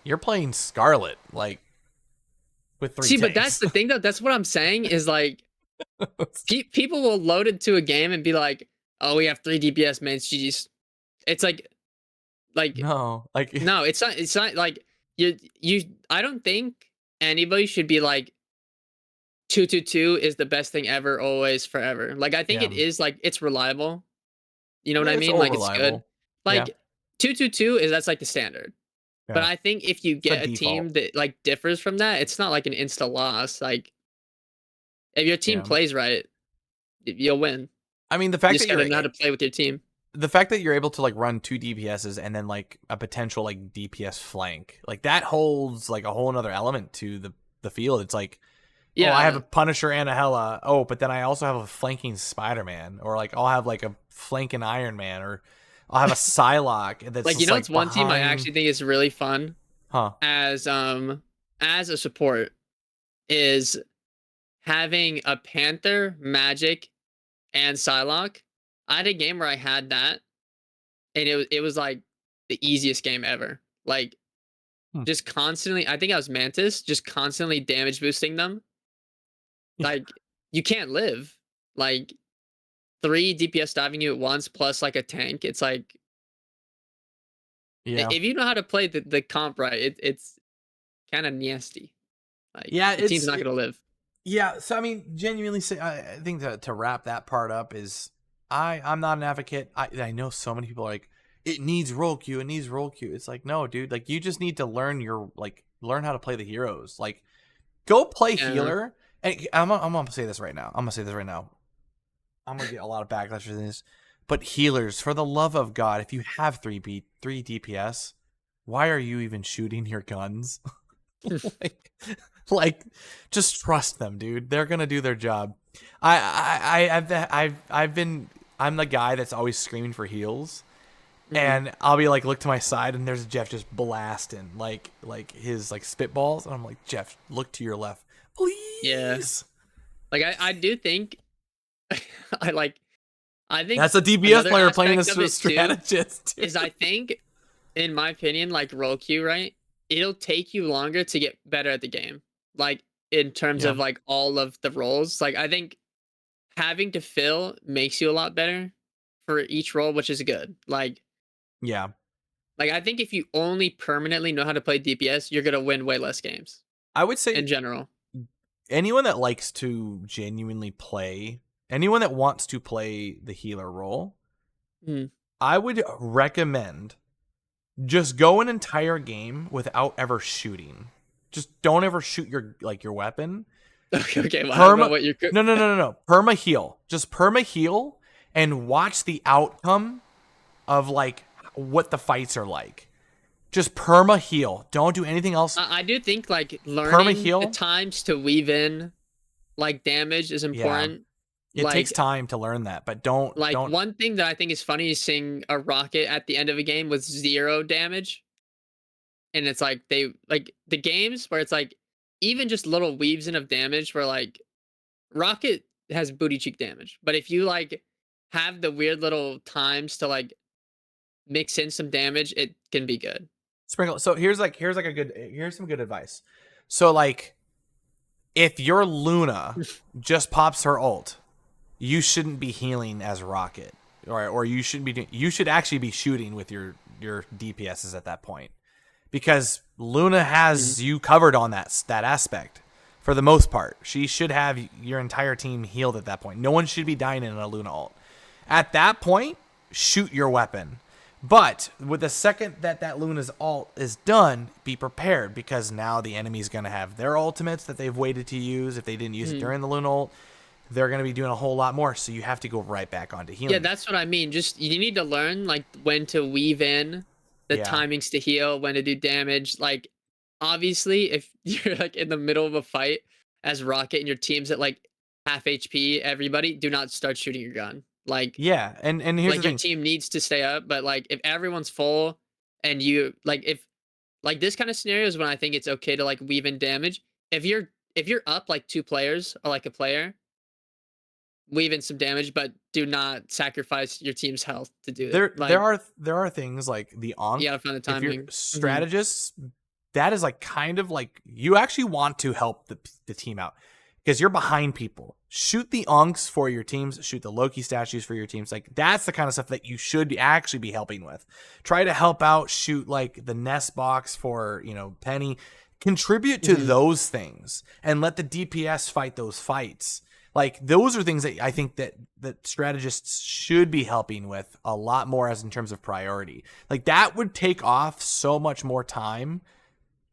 S1: you're playing Scarlet, like, with 3 tanks.
S2: But that's the thing, though. That's what I'm saying is, like, people will load into a game and be like, oh, we have 3 DPS, man. GG's. It's like,
S1: no,
S2: it's not like, I don't think anybody should be like, 222 is the best thing ever, always, forever. Like, I think it is, like, it's reliable. You know what I mean? Like, it's good. Like, 222 that's like the standard. Yeah. But I think if you get a team that like differs from that, it's not like an insta loss. Like if your team plays right, you'll win.
S1: I mean, the fact that
S2: you know how to play with your team.
S1: The fact that you're able to like run 2 DPSs and then like a potential like DPS flank, like that holds like a whole another element to the field. It's like, yeah, I have a Punisher and a Hela. Oh, but then I also have a flanking Spider-Man, or like I'll have like a flanking Iron Man, or I'll have a Psylocke that's
S2: like, you know, it's one team I actually think is really fun. As a support is having a Panther, Magic, and Psylocke. I had a game where I had that, and it was like the easiest game ever. Like just constantly, I think I was Mantis, just constantly damage boosting them. Like you can't live. Like 3 DPS diving you at once plus like a tank. It's like, if you know how to play the comp right, it's kind of nasty. Like, the team's not gonna live.
S1: Yeah, so I mean, genuinely, I think to wrap that part up is I'm not an advocate. I know so many people are like, it needs role queue. It needs role queue. It's like, no, dude. Like, you just need to learn how to play the heroes. Like, go play healer. And I'm gonna say this right now. I'm gonna get a lot of backlash for this. But healers, for the love of God, if you have 3 DPS, why are you even shooting your guns? like, just trust them, dude. They're gonna do their job. I'm the guy that's always screaming for heals, and I'll be like, look to my side, and there's Jeff just blasting like his like spitballs, and I'm like, Jeff, look to your left, please.
S2: Yeah. Like I do think, I think
S1: that's a DPS player playing a strategist.
S2: Is I think, in my opinion, like role queue, right? It'll take you longer to get better at the game. Like in terms of like all of the roles. Like I think having to fill makes you a lot better for each role, which is good. Like I think if you only permanently know how to play DPS, you're gonna win way less games.
S1: I would say
S2: in general.
S1: Anyone that likes to genuinely play, anyone that wants to play the healer role, I would recommend just go an entire game without ever shooting. Just don't ever shoot your weapon.
S2: Okay, well, I don't know what you're...
S1: No. Perma heal. Just perma heal and watch the outcome of like what the fights are like. Just perma heal. Don't do anything else.
S2: I do think like learning the times to weave in like damage is important.
S1: Yeah. It takes time to learn that, but don't.
S2: One thing that I think is funny is seeing a Rocket at the end of a game with 0 damage, and it's like the games where it's like even just little weaves in of damage where like Rocket has booty cheek damage, but if you like have the weird little times to like mix in some damage, it can be good.
S1: Sprinkle. So here's some good advice. So like, if your Luna just pops her ult, you shouldn't be healing as Rocket, or you should actually be shooting with your DPSs at that point, because Luna has you covered on that aspect for the most part. She should have your entire team healed at that point. No one should be dying in a Luna ult. At that point, shoot your weapon. But with the second that Luna's ult is done, be prepared, because now the enemy's going to have their ultimates that they've waited to use if they didn't use it during the Luna ult. they're going to be doing a whole lot more. So you have to go right back onto healing.
S2: Yeah, that's what I mean. Just you need to learn like when to weave in the timings to heal, when to do damage. Like obviously, if you're like in the middle of a fight as Rocket and your team's at like half HP, everybody do not start shooting your gun. Like
S1: and here's
S2: like
S1: the
S2: your
S1: thing.
S2: team needs to stay up, but like if everyone's full and you like if like this kind of scenario is when I think it's okay to like weave in damage. If you're up like 2 players or like a player, weave in some damage, but do not sacrifice your team's health to do it. Like,
S1: There are things like the Ankh.
S2: you gotta find the
S1: If you're
S2: timing.
S1: strategists, that is like kind of like you actually want to help the team out because you're behind people. Shoot the Ankhs for your teams. Shoot the Loki statues for your teams. Like that's the kind of stuff that you should actually be helping with. Try to help out. Shoot like the nest box for Penny. Contribute to those things and let the DPS fight those fights. Like those are things that I think that strategists should be helping with a lot more as in terms of priority. Like that would take off so much more time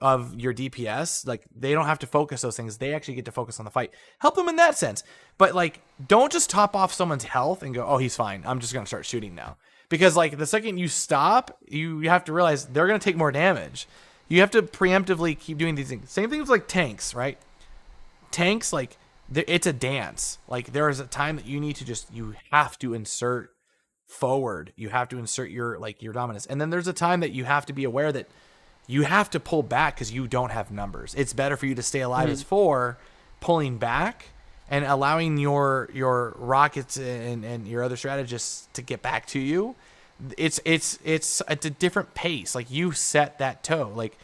S1: of your DPS. Like they don't have to focus those things. They actually get to focus on the fight. Help them in that sense. But like don't just top off someone's health and go, "Oh, he's fine. I'm just going to start shooting now." Because like the second you stop, you have to realize they're going to take more damage. You have to preemptively keep doing these things. Same thing with like tanks, right? Tanks, like it's a dance. Like there is a time that you need to you have to insert forward. You have to insert your dominance. And then there's a time that you have to be aware that you have to pull back because you don't have numbers. It's better for you to stay alive as 4, pulling back and allowing your rockets and your other strategists to get back to you. It's at a different pace. Like you set that toe. Like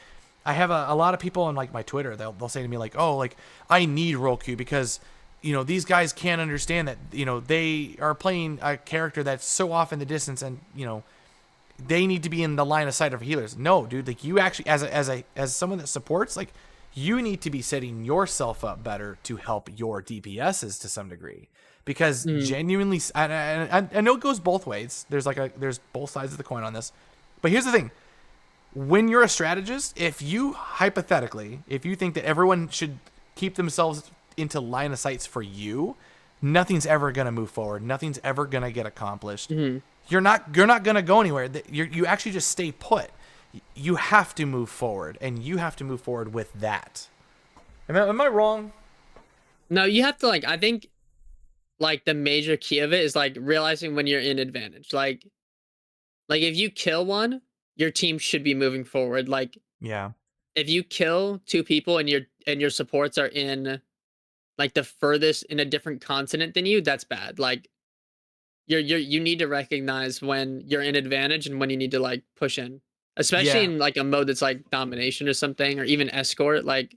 S1: I have a lot of people on like my Twitter. They'll say to me like, "Oh, like I need roll queue because these guys can't understand that they are playing a character that's so off in the distance and they need to be in the line of sight of healers." No, dude. Like you actually as someone that supports, like you need to be setting yourself up better to help your DPSs to some degree. Because genuinely, I know it goes both ways. There's both sides of the coin on this. But here's the thing. When you're a strategist, if you think that everyone should keep themselves into line of sights for you, nothing's ever going to move forward. Nothing's ever going to get accomplished. You're not going to go anywhere. You actually just stay put. You have to move forward, and you have to move forward with that. Am I wrong?
S2: No, you have to I think like the major key of it is like realizing when you're in advantage. Like if you kill one, your team should be moving forward. Like if you kill 2 people and your supports are in like the furthest in a different continent than you, that's bad. Like you need to recognize when you're in advantage and when you need to like push in. Especially in like a mode that's like domination or something, or even escort. Like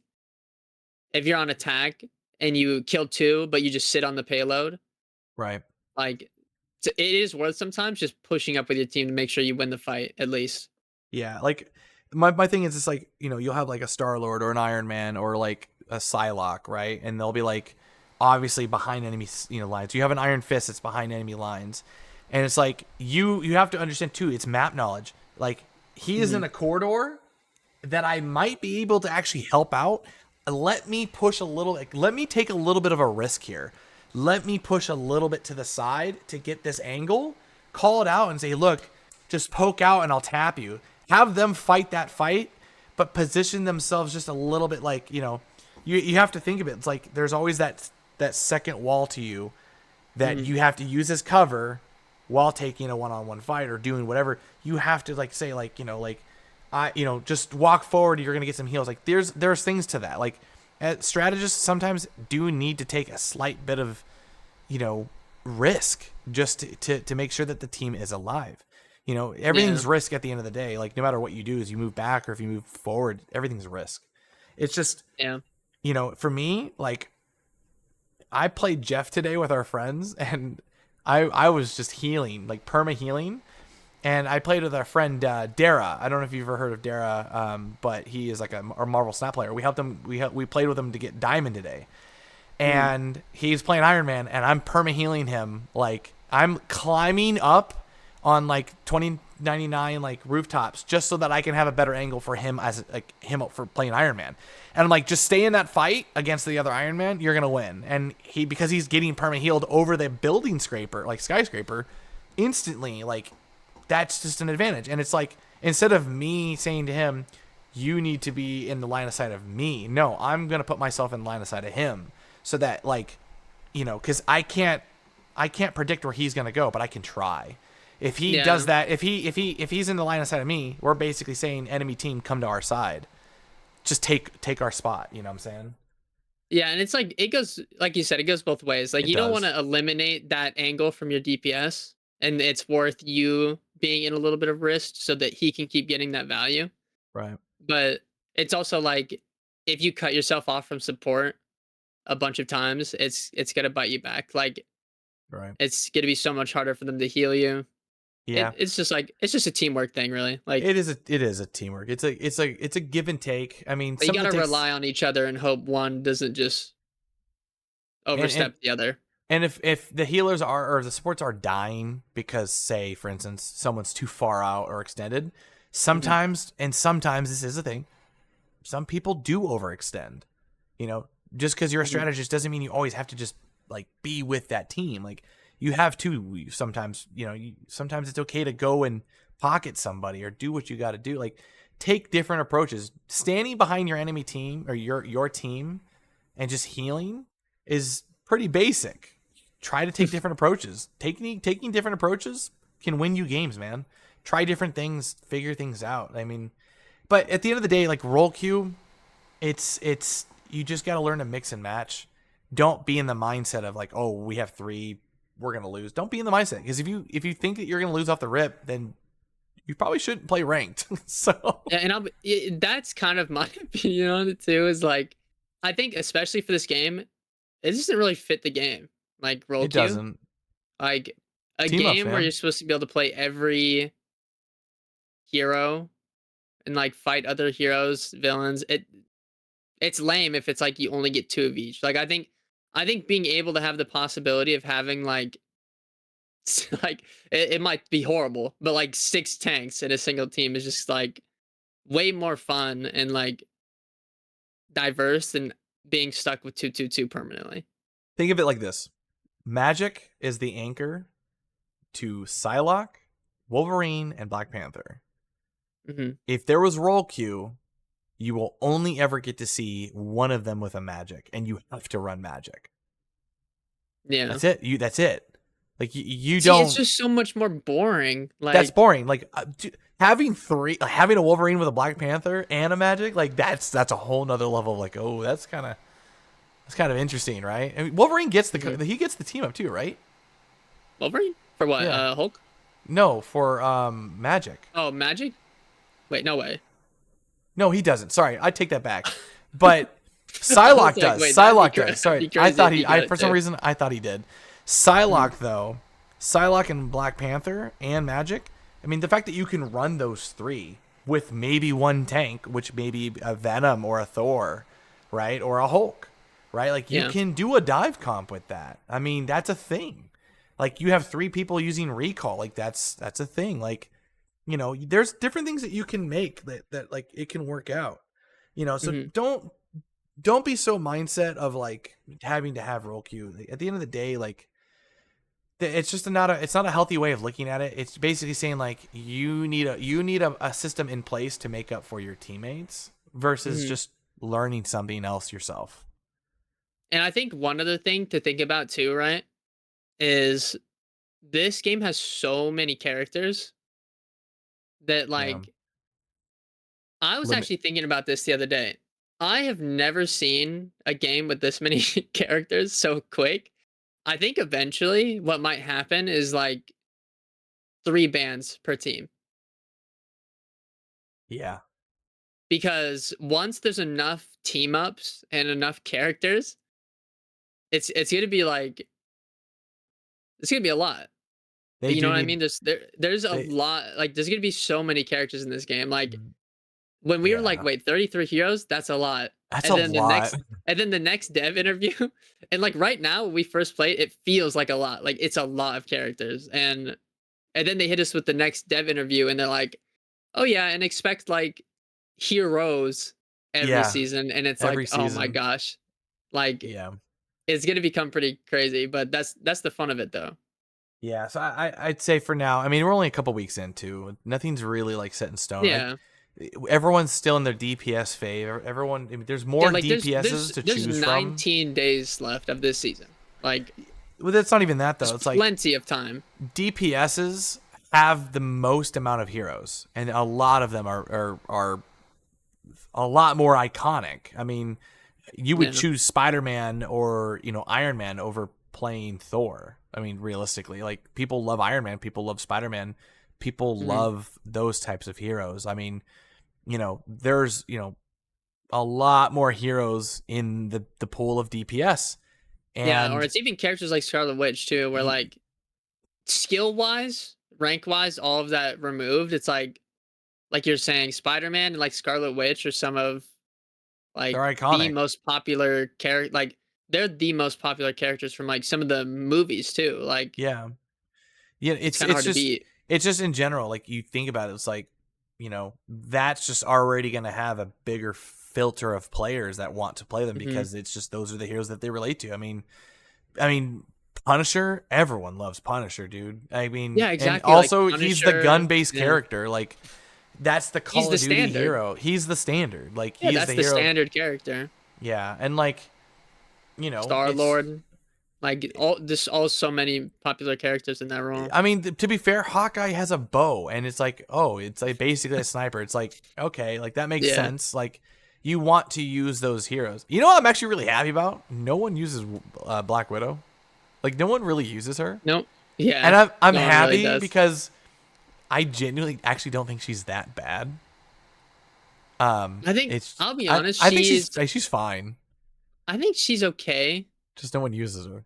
S2: if you're on attack and you kill 2, but you just sit on the payload,
S1: right?
S2: Like it is worth sometimes just pushing up with your team to make sure you win the fight at least.
S1: Yeah, like my thing is, it's like you'll have like a Star-Lord or an Iron Man or like a Psylocke, right? And they'll be like obviously behind enemy lines. You have an Iron Fist that's behind enemy lines, and it's like you have to understand too. It's map knowledge. Like he is in a corridor that I might be able to actually help out. Let me push a little. Let me take a little bit of a risk here. Let me push a little bit to the side to get this angle. Call it out and say, look, just poke out and I'll tap you. Have them fight that fight, but position themselves just a little bit like, you have to think of it. It's like there's always that second wall to you that you have to use as cover while taking a one-on-one fight or doing whatever. You have to like say like, just walk forward. You're going to get some heals. Like there's things to that. Like strategists sometimes do need to take a slight bit of, risk just to make sure that the team is alive. Everything's risk at the end of the day. Like no matter what you do, as you move back or if you move forward, everything's risk. It's just, for me, like I played Jeff today with our friends and I was just healing, like perma healing. And I played with our friend Dara. I don't know if you've ever heard of Dara, but he is like a Marvel Snap player. We helped him. We played with him to get Diamond today, and he's playing Iron Man, and I'm perma healing him. Like I'm climbing up on like 20 99 like rooftops just so that I can have a better angle for him as like him for playing Iron Man. And I'm like, just stay in that fight against the other Iron Man, you're gonna win. And because he's getting permanent healed over the building scraper, like skyscraper, instantly, like that's just an advantage. And it's like, instead of me saying to him, you need to be in the line of sight of me, no, I'm gonna put myself in line of sight of him, so that like, because I can't predict where he's gonna go, but I can try. If he does that, if he's in the line of sight of me, we're basically saying, enemy team, come to our side. Just take our spot. You know what I'm saying?
S2: Yeah, and it's like, it goes, like you said, it goes both ways. Like, you don't want to eliminate that angle from your DPS, and it's worth you being in a little bit of risk so that he can keep getting that value.
S1: Right.
S2: But it's also like, if you cut yourself off from support a bunch of times, it's gonna bite you back. Like,
S1: right,
S2: it's gonna be so much harder for them to heal you.
S1: Yeah,
S2: it's just like, it's just a teamwork thing, really. Like,
S1: it is a teamwork. It's a give and take. I mean,
S2: you gotta rely on each other and hope one doesn't just overstep the other.
S1: And if the healers or the supports are dying because, say, for instance, someone's too far out or extended, sometimes this is a thing, some people do overextend. Just because you're a strategist doesn't mean you always have to just like be with that team. Like, you have to sometimes, sometimes it's okay to go and pocket somebody or do what you got to do. Like, take different approaches. Standing behind your enemy team or your team and just healing is pretty basic. Try to take different approaches. Taking different approaches can win you games, man. Try different things, figure things out. I mean, but at the end of the day, like, role queue, it's you just got to learn to mix and match. Don't be in the mindset of like, oh, we have 3, we're gonna lose. Don't be in the mindset, because if you think that you're gonna lose off the rip, then you probably shouldn't play ranked. So
S2: yeah, and that's kind of my opinion on it too. Is like, I think especially for this game, it doesn't really fit the game. Like, role queue,
S1: it doesn't.
S2: like a
S1: Team
S2: game
S1: up,
S2: where you're supposed to be able to play every hero and like fight other heroes, villains. It's lame if it's like you only get 2 of each. Like, I think being able to have the possibility of having like like, it might be horrible, but like 6 tanks in a single team is just like way more fun and like diverse than being stuck with 2-2-2 permanently.
S1: Think of it like this: Magic is the anchor to Psylocke, Wolverine, and Black Panther. If there was role queue, you will only ever get to see one of them with a magic, and you have to run magic.
S2: Yeah,
S1: that's it. That's it. Like, you
S2: See,
S1: don't.
S2: It's just so much more boring. Like,
S1: that's boring. Like, having a Wolverine with a Black Panther and a magic, like that's a whole nother level of like, oh, that's kind of interesting, right? I mean, Wolverine gets he gets the team up too, right?
S2: Wolverine for what?
S1: Yeah.
S2: Hulk?
S1: No, for magic.
S2: Oh, magic? Wait, no way.
S1: No, he doesn't. Sorry, I take that back. But Psylocke does.
S2: Wait,
S1: Psylocke does. Sorry, I thought for some reason I thought he did. Psylocke though, Psylocke and Black Panther and magic. I mean, the fact that you can run those 3 with maybe one tank, which may be a Venom or a Thor, right, or a Hulk, right? Like, you can do a dive comp with that. I mean, that's a thing. Like, you have 3 people using recall. Like, that's a thing. Like, there's different things that you can make that like it can work out. So don't be so mindset of like having to have role queue. Like, at the end of the day, like, it's just it's not a healthy way of looking at it. It's basically saying like you need a system in place to make up for your teammates versus just learning something else yourself.
S2: And I think one other thing to think about too, right, is this game has so many characters that like I was actually thinking about this the other day. I have never seen a game with this many characters so quick. I think eventually what might happen is like 3 bans per team.
S1: Yeah.
S2: Because once there's enough team ups and enough characters, it's gonna be like, it's gonna be a lot. You know what I mean? There's a lot, like, there's gonna be so many characters in this game. Like, when we were like, wait, 33 heroes, that's a lot.
S1: That's a lot.
S2: And then the next dev interview, and like right now when we first played, it feels like a lot. Like, it's a lot of characters. And And then they hit us with the next dev interview, and they're like, "Oh yeah, and expect like heroes every
S1: Yeah,
S2: season." And it's
S1: every
S2: like, "Oh my
S1: season.
S2: gosh." Like
S1: Yeah.
S2: it's gonna become pretty crazy, but that's the fun of it though.
S1: Yeah, so I'd say for now, I mean, we're only a couple weeks into. Nothing's really like set in stone. Like
S2: Yeah.
S1: everyone's still in their DPS phase. Everyone, I mean, there's
S2: Yeah,
S1: more
S2: like
S1: DPSs to
S2: there's
S1: choose from.
S2: 19 days left of this season. Like
S1: Well, that's not even that though.
S2: there's
S1: It's like
S2: plenty of time.
S1: DPSs have the most amount of heroes, and a lot of them are a lot more iconic. I mean, you would
S2: Yeah.
S1: choose Spider-Man or Iron Man over playing Thor. I mean, realistically, like people love Iron Man, people love Spider-Man, people
S2: Mhm.
S1: love those types of heroes. I mean, there's a lot more heroes in the pool of DPS,
S2: Yeah, or
S1: and
S2: it's even characters like Scarlet Witch too, where like skill wise, rank wise, all of that removed. It's like you're saying, Spider-Man and like Scarlet Witch are some of
S1: they're
S2: like the
S1: iconic.
S2: most popular character. Like they're the most popular characters from like some of the movies too. Like
S1: Yeah. Yeah,
S2: it's
S1: it's
S2: kind of
S1: it's
S2: hard to
S1: just
S2: beat.
S1: it's just in general, like you think about it, it's like, that's just already going to have a bigger filter of players that want to play them
S2: Hmm.
S1: because it's just those are the heroes that they relate to. I mean Punisher, everyone loves Punisher, dude. I mean,
S2: Yeah,
S1: and
S2: exactly. Like
S1: also he's the
S2: Punisher.
S1: gun-based
S2: Yeah,
S1: character. Like that's the
S2: he's
S1: Call
S2: the
S1: of Duty
S2: standard.
S1: hero. He's the standard. Like
S2: Yeah,
S1: he is the
S2: that's the
S1: hero.
S2: standard character.
S1: Yeah, and like,
S2: Star
S1: it's
S2: Lord. Like all this, all so many popular characters in that role.
S1: I mean, to be fair, Hawkeye has a bow, and it's like, oh, it's like basically a sniper. It's like, okay, like that makes
S2: Yeah.
S1: sense. Like, you want to use those heroes. You know what I'm actually really happy about? No one uses Black Widow. Like, no one really uses her,
S2: Nope.
S1: and
S2: Yeah.
S1: I'm
S2: No one really
S1: happy
S2: does.
S1: because I genuinely actually don't think she's that bad.
S2: I think
S1: It's
S2: I'll be
S1: I
S2: honest.
S1: I think she's fine.
S2: I think she's okay.
S1: Just no one uses her.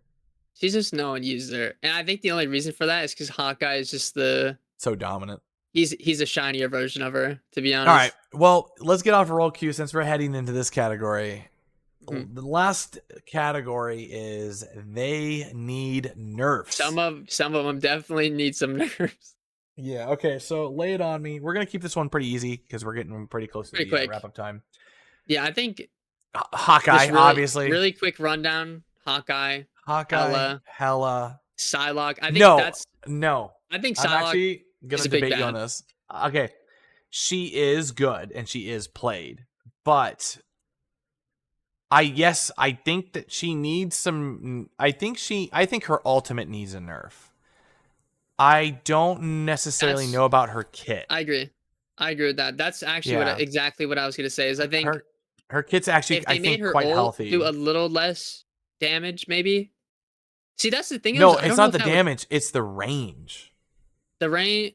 S2: She's just no one uses her, and I think the only reason for that is because Hawkeye is just
S1: So dominant.
S2: he's a shinier version of her. To be
S1: All right.
S2: honest.
S1: Well, let's get off roll queue since we're heading into this category.
S2: Mhm.
S1: The last category is they need nerfs.
S2: Some of them definitely need some nerfs.
S1: Yeah. Okay. So lay it on me. We're gonna keep this one pretty easy because we're getting pretty close to
S2: Pretty
S1: the
S2: quick.
S1: wrap up time.
S2: Yeah, I think
S1: Hawkeye,
S2: just
S1: obviously.
S2: really quick rundown. Hawkeye,
S1: Hawkeye,
S2: Hela,
S1: Hella.
S2: Psylocke.
S1: No, no.
S2: I think
S1: I'm
S2: Psylocke
S1: actually gonna
S2: is a big
S1: debate you on
S2: bad.
S1: this. Okay, she is good and she is played, but I think that she needs some. I think her ultimate needs a nerf. I don't necessarily
S2: That's
S1: know about her kit.
S2: I agree. I agree with that. That's actually
S1: Yeah,
S2: exactly what I was gonna say. Is I think
S1: her kit's actually
S2: if
S1: I
S2: they made
S1: think
S2: her
S1: quite
S2: ult do
S1: healthy.
S2: a little less damage, maybe. See, that's the thing is,
S1: No,
S2: I
S1: it's
S2: don't know
S1: not
S2: if
S1: the
S2: that would
S1: damage, it's the range.
S2: the rain.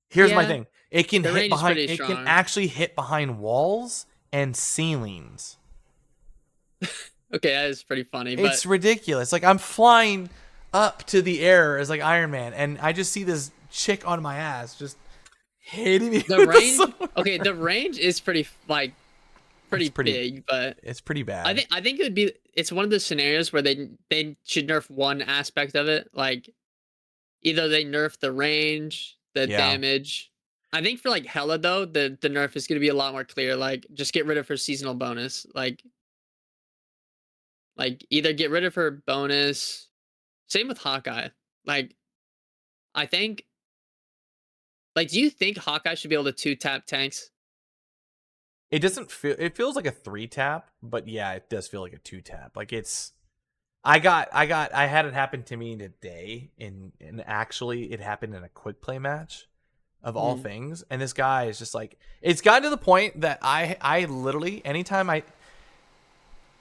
S1: Here's my
S2: Yeah,
S1: thing. It can
S2: the
S1: hit
S2: range is
S1: behind
S2: pretty
S1: it can
S2: strong.
S1: actually hit behind walls and ceilings.
S2: Okay, that is pretty funny, but
S1: It's ridiculous. Like I'm flying up to the air as like Iron Man and I just see this chick on my ass just hitting me
S2: the
S1: with the
S2: range.
S1: sword.
S2: Okay, the range is pretty like
S1: It's
S2: pretty
S1: pretty
S2: big, but
S1: it's pretty bad.
S2: I think it would be. It's one of the scenarios where they should nerf one aspect of it. Like either they nerf the range, the
S1: Yeah.
S2: damage. I think for like Hela though, the nerf is gonna be a lot more clear. Like just get rid of her seasonal bonus. Like either get rid of her bonus. Same with Hawkeye. Like I think. Like, do you think Hawkeye should be able to two tap tanks?
S1: It doesn't feel it feels like a 3-tap, but yeah, it does feel like a 2-tap. Like it's I had it happen to me today and actually it happened in a quick play match of all
S2: Mm.
S1: things. And this guy is just like it's gotten to the point that I literally anytime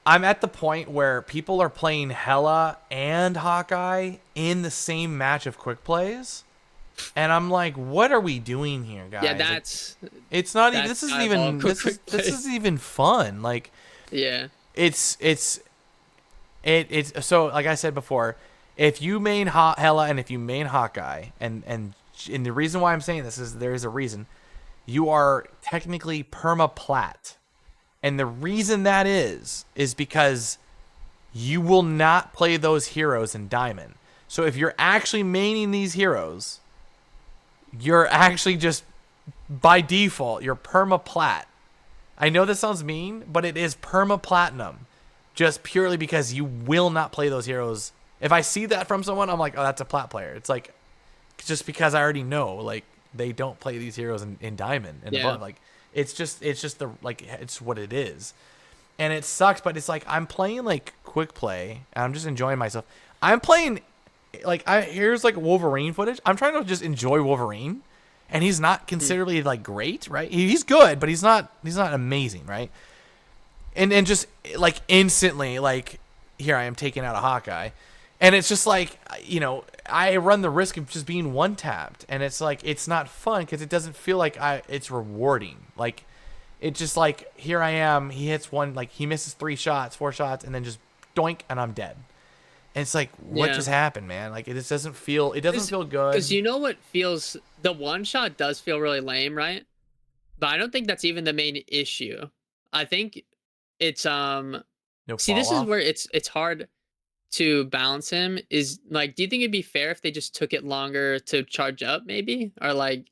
S1: I'm at the point where people are playing Hella and Hawkeye in the same match of quick plays. And I'm like, what are we doing here, guys?
S2: Yeah,
S1: Like, it's not even.
S2: that's
S1: This isn't even.
S2: diabolical quick
S1: This
S2: plays.
S1: isn't even fun. Like,
S2: Yeah.
S1: it's so like I said before, if you main Hella and if you main Hawkeye, and the reason why I'm saying this is there is a reason. You are technically perma plat, and the reason that is because you will not play those heroes in Diamond. So if you're actually maining these heroes, you're actually just by default you're perma plat. I know this sounds mean, but it is perma platinum, just purely because you will not play those heroes. If I see that from someone, I'm like, oh, that's a plat player. It's like just because I already know like they don't play these heroes in diamond and above. Like it's just the like it's what it is. And it sucks, but it's like I'm playing like quick play and I'm just enjoying myself. I'm playing like here's like Wolverine footage. I'm trying to just enjoy Wolverine, and he's not considerably like great, right? He's good, but he's not amazing, right? And just like instantly, like here I am taking out a Hawkeye, and it's just like I run the risk of just being one tapped, and it's like it's not fun because it doesn't feel like it's rewarding. Like it's just like here I am, he hits one, like he misses 4 shots, and then just doink, and I'm dead. And it's like, what just happened, man? Like, it just doesn't feel good.
S2: Because what feels, the one shot does feel really lame, right? But I don't think that's even the main issue. I think it's
S1: no
S2: see, this is where it's hard to balance him. Is like, do you think it'd be fair if they just took it longer to charge up, maybe, or like?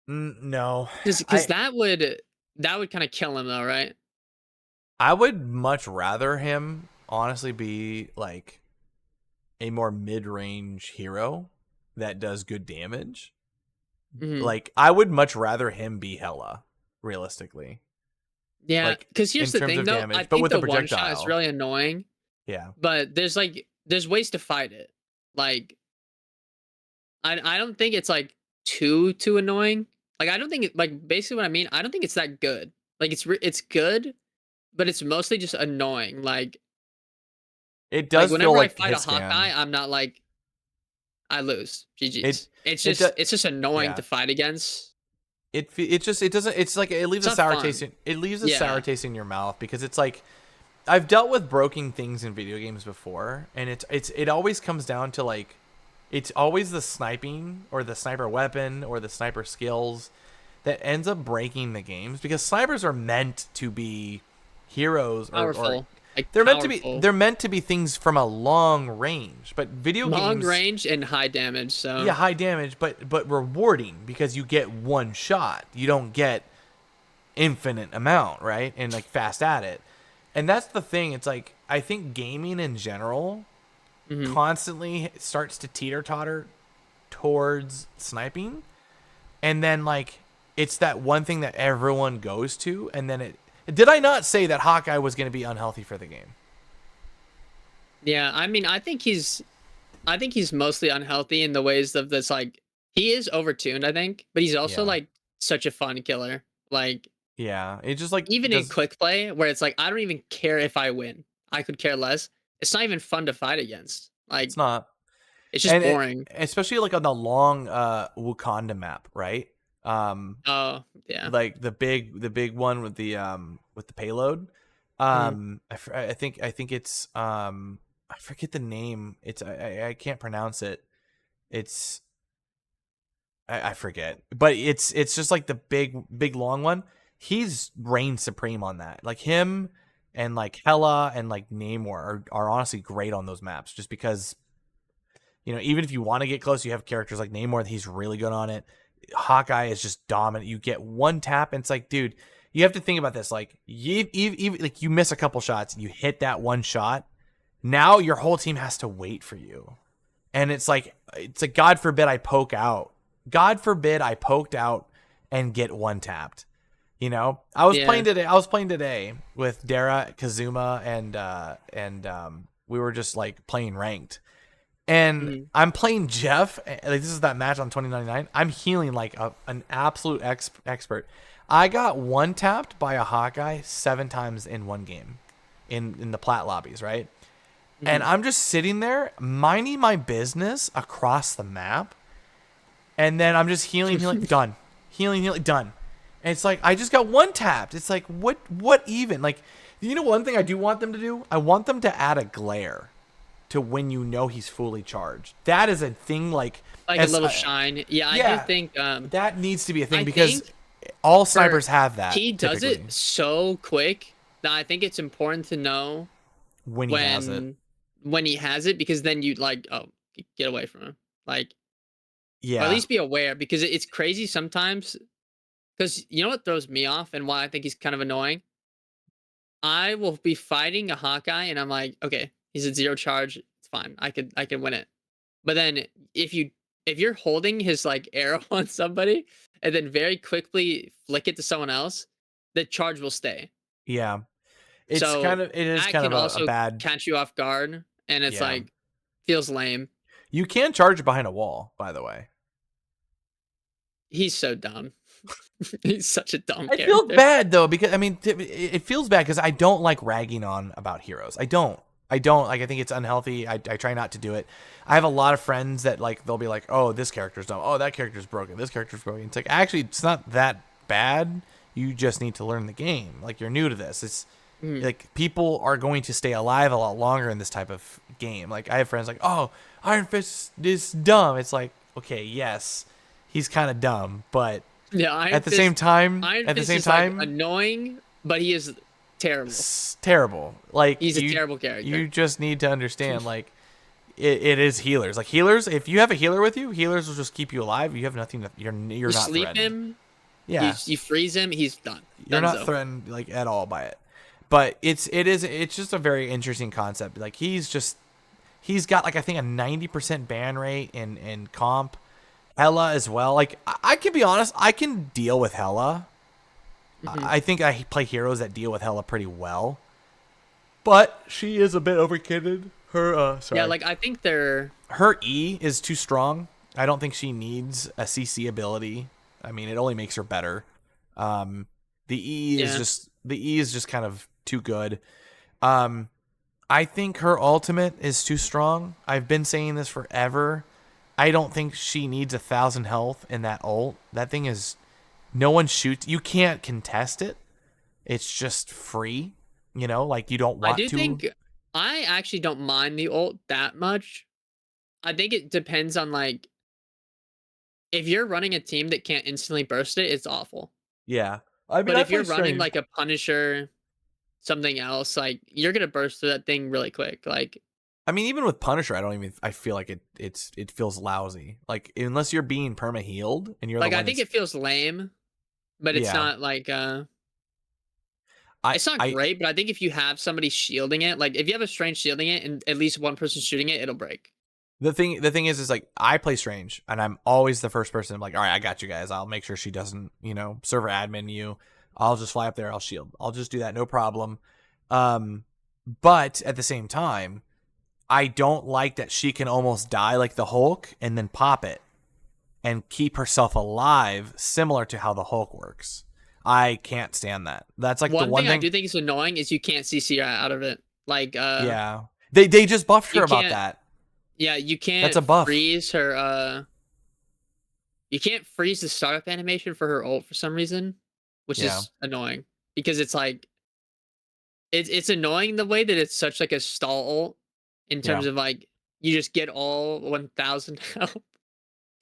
S1: No,
S2: because that would kind of kill him, though, right?
S1: I would much rather him honestly be like a more mid-range hero that does good damage. Like I would much rather him be Hela, realistically.
S2: Yeah, because here's the thing, though. I think the one shot is really annoying.
S1: Yeah,
S2: but there's ways to fight it. Like I don't think it's like too annoying. Like I don't think it, like basically what I mean. I don't think it's that good. Like it's good, but it's mostly just annoying. Like
S1: it does.
S2: Like, whenever
S1: feel
S2: I
S1: like
S2: fight a Hawkeye, I'm not like I lose. GG's. It's just annoying to fight against.
S1: It doesn't. It's like it leaves a sour taste. It leaves a sour taste in your mouth because it's like I've dealt with broken things in video games before, and it always comes down to like it's always the sniping or the sniper weapon or the sniper skills that ends up breaking the games, because snipers are meant to be heroes or they're meant to be things from a long range, but video games
S2: long range and high damage. So
S1: yeah, high damage, but rewarding because you get one shot. You don't get infinite amount, right? And like fast at it. And that's the thing. It's like I think gaming in general constantly starts to teeter-totter towards sniping, and then like it's that one thing that everyone goes to, and then did I not say that Hawkeye was going to be unhealthy for the game?
S2: Yeah, I mean, I think he's mostly unhealthy in the ways of this, like he is overtuned, I think, but he's also like such a fun killer. Like
S1: it's just like
S2: even in quick play where it's like I don't even care if I win. I could care less. It's not even fun to fight against. Like
S1: it's not.
S2: It's just boring.
S1: Especially like on the long Wakanda map, right?
S2: Oh yeah.
S1: Like the big one with the payload. I think it's I forget the name. It's I can't pronounce it. It's I forget. But it's just like the big long one. He's reigned supreme on that. Like him and like Hela and like Namor are honestly great on those maps, just because even if you want to get close, you have characters like Namor, he's really good on it. Hawkeye is just dominant. You get one tap and it's like, dude, you have to think about this. Like you like you miss a couple shots, you hit that one shot, now your whole team has to wait for you. And it's like God forbid I poked out and get one tapped. I was playing today with Dara, Kazuma, and we were just like playing ranked. And I'm playing Jeff. Like this is that match on 2099. I'm healing like an absolute expert. I got one tapped by a Hawkeye 7 times in one game, in the plat lobbies, right? And I'm just sitting there minding my business across the map, and then I'm just healing, done, healing, done. And it's like I just got one tapped. It's like what even? Like one thing I do want them to do? I want them to add a glare to when he's fully charged. That is a thing, like
S2: a little shine. Yeah, I do think
S1: that needs to be a thing, because all snipers have that.
S2: He does it so quick that I think it's important to know
S1: when he has it.
S2: When he has it, because then you like, oh, get away from him. Like Or at
S1: Yeah.
S2: least be aware, because it's crazy sometimes. Because you know what throws me off and why I think he's kind of annoying? I will be fighting a Hawkeye and I'm like, okay, he's at 0 charge. It's fine. I can win it. But then if you if you're holding his like arrow on somebody and then very quickly flick it to someone else, the charge will stay.
S1: Yeah.
S2: So
S1: It is
S2: that
S1: kind
S2: can
S1: of a
S2: also
S1: bad.
S2: catch you off guard, and it's
S1: Yeah.
S2: like feels lame.
S1: You can charge behind a wall, by the way.
S2: He's so dumb. He's such a dumb
S1: I feel
S2: character.
S1: bad though because I mean it feels bad because I don't like ragging on about heroes. I don't. Like. I think it's unhealthy. I try not to do it. I have a lot of friends that like they'll be like, oh, this character's dumb. Oh, that character's broken. This character's broken. It's like actually it's not that bad. You just need to learn the game. Like you're new to this. It's like people are going to stay alive a lot longer in this type of game. Like I have friends like, oh, Iron Fist is dumb. It's like okay, yes, he's kind of dumb, but
S2: Yeah,
S1: at the same time,
S2: Iron Fist is like annoying, but he is terrible.
S1: it's terrible. Like
S2: He's a terrible character.
S1: You just need to understand, like it is healers. Like healers, if you have a healer with you, healers will just keep you alive. You have nothing. You're
S2: You
S1: not
S2: sleep
S1: threatened.
S2: him.
S1: Yeah,
S2: You freeze him. He's done.
S1: you're
S2: Dunzo.
S1: not threatened like at all by it. But it's just a very interesting concept. Like he's got like I think a 90% ban rate in comp. Hella as well. Like I can be honest, I can deal with Hella. I think I play heroes that deal with Hella pretty well. But she is a bit overkitted. Her
S2: Yeah, like I think they're
S1: her E is too strong. I don't think she needs a CC ability. I mean, it only makes her better. The E is just kind of too good. I think her ultimate is too strong. I've been saying this forever. I don't think she needs 1,000 health in that ult. That thing is, no one shoots. You can't contest it. It's just free. You know, like you don't want to.
S2: I do think I actually don't mind the ult that much. I think it depends on like if you're running a team that can't instantly burst it, it's awful.
S1: Yeah. I mean,
S2: But
S1: I
S2: if you're
S1: play
S2: running
S1: Strange.
S2: like a Punisher, something else, like you're gonna burst through that thing really quick. Like
S1: I mean, even with Punisher, I feel like it feels lousy. Like unless you're being perma healed and you're
S2: like
S1: the
S2: I
S1: one
S2: think
S1: that's,
S2: it feels lame, but it's
S1: yeah.
S2: not like it's not great. But I think if you have somebody shielding it, like if you have a Strange shielding it and at least one person shooting it, it'll break.
S1: The thing is like I play Strange and I'm always the first person. I'm like, all right, I got you guys. I'll make sure she doesn't, server admin you. I'll just fly up there. I'll shield. I'll just do that. No problem. But at the same time, I don't like that she can almost die like the Hulk and then pop it and keep herself alive, similar to how the Hulk works. I can't stand that. That's like
S2: One
S1: the one
S2: thing I
S1: thing
S2: do think is annoying is you can't CC out of it. Like
S1: yeah. They just buffed her about
S2: can't-
S1: that.
S2: Yeah, you can't
S1: That's a buff.
S2: freeze her you can't freeze the startup animation for her ult for some reason, which is annoying because it's like it's annoying the way that it's such like a stall ult in terms of like you just get all 1,000 health.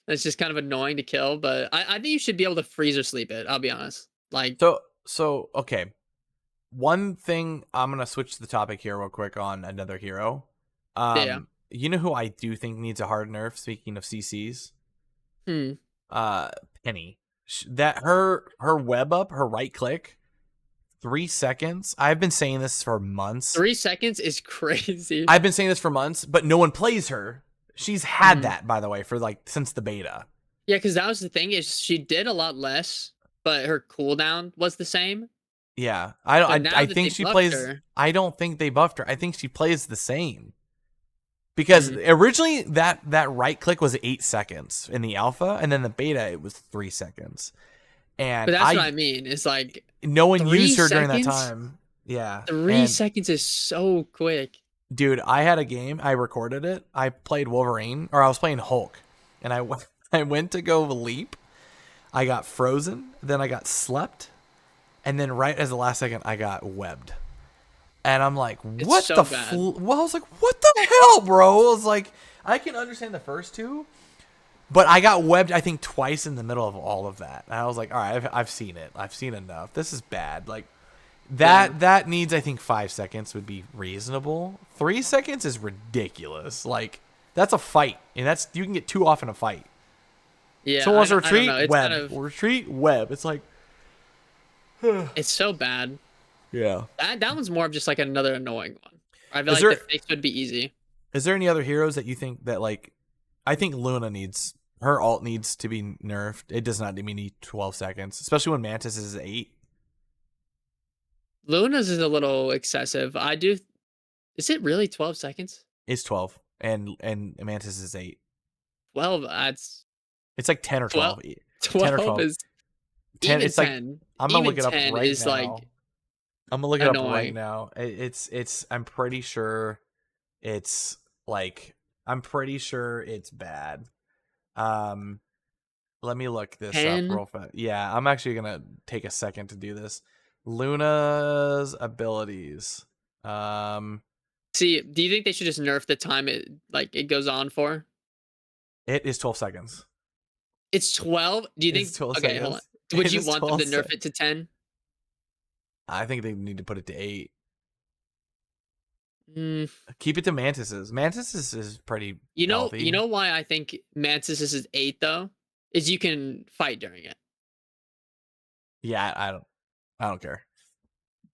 S2: It's just kind of annoying to kill, but I think you should be able to freeze or sleep it. I'll be honest. Like
S1: so okay. One thing, I'm gonna switch the topic here real quick on another hero.
S2: Yeah.
S1: You know who I do think needs a hard nerf? Speaking of CCs, Penny. That her web up, her right click, 3 seconds. I've been saying this for months.
S2: 3 seconds is crazy.
S1: I've been saying this for months, but no one plays her. She's had that, by the way, for like since the beta.
S2: Yeah, because that was the thing is she did a lot less, but her cooldown was the same.
S1: Yeah, I think she plays. I don't think they buffed her. I think she plays the same. Because originally that right click was 8 seconds in the alpha, and then the beta it was 3 seconds. And
S2: but that's what I mean. It's like
S1: no one used her
S2: seconds?
S1: during that time. Yeah,
S2: 3 seconds is so quick.
S1: Dude, I had a game. I recorded it. I played Wolverine, or I was playing Hulk, and I went to go leap. I got frozen, then I got slept, and then right as the last second, I got webbed. And I'm like, what the well, I was like, what the hell, bro? I was like, I can understand the first two, but I got webbed, I think, twice in the middle of all of that. And I was like, all right, I've seen it. I've seen enough. This is bad. Like, that needs, I think, 5 seconds would be reasonable. 3 seconds is ridiculous. Like, that's a fight. And you can get 2 off in a fight.
S2: Yeah,
S1: Someone wants to
S2: I don't know.
S1: retreat,
S2: It's kind
S1: web.
S2: of
S1: Retreat, web. It's like,
S2: it's so bad.
S1: yeah.
S2: That one's more of just like another annoying one. I feel
S1: Is
S2: like the
S1: there
S2: fix would be easy.
S1: is there any other heroes that you think that like? I think Luna needs her ult needs to be nerfed. It does not need 12 seconds, especially when Mantis is 8.
S2: Luna's is a little excessive. I do. Is it really 12 seconds?
S1: It's 12, and Mantis is 8.
S2: 12. That's
S1: It's like 10 or
S2: 12.
S1: 12. 10 or
S2: 12
S1: 12.
S2: is
S1: 10.
S2: even
S1: It's like
S2: 10.
S1: I'm gonna
S2: Even
S1: look it up
S2: 10
S1: right
S2: is
S1: now.
S2: like
S1: I'm gonna look it up right
S2: annoying.
S1: now. It's. I'm pretty sure it's like. I'm pretty sure it's bad. Um, Let me look this up
S2: 10.
S1: real fast. Yeah, I'm actually gonna take a second to do this. Luna's abilities. Um,
S2: See, do you think they should just nerf the time it goes on for?
S1: it is 12 seconds.
S2: It's 12. Do you
S1: It's
S2: think?
S1: 12
S2: Okay, hold on.
S1: seconds.
S2: Would
S1: It
S2: you
S1: is
S2: want them
S1: 12
S2: to nerf
S1: seconds.
S2: it to 10?
S1: I think they need to put it to 8.
S2: Mm,
S1: Keep it to Mantis's. Mantis's is pretty healthy.
S2: you know why I think Mantis is 8 though? Is you can fight during it.
S1: Yeah, I don't care.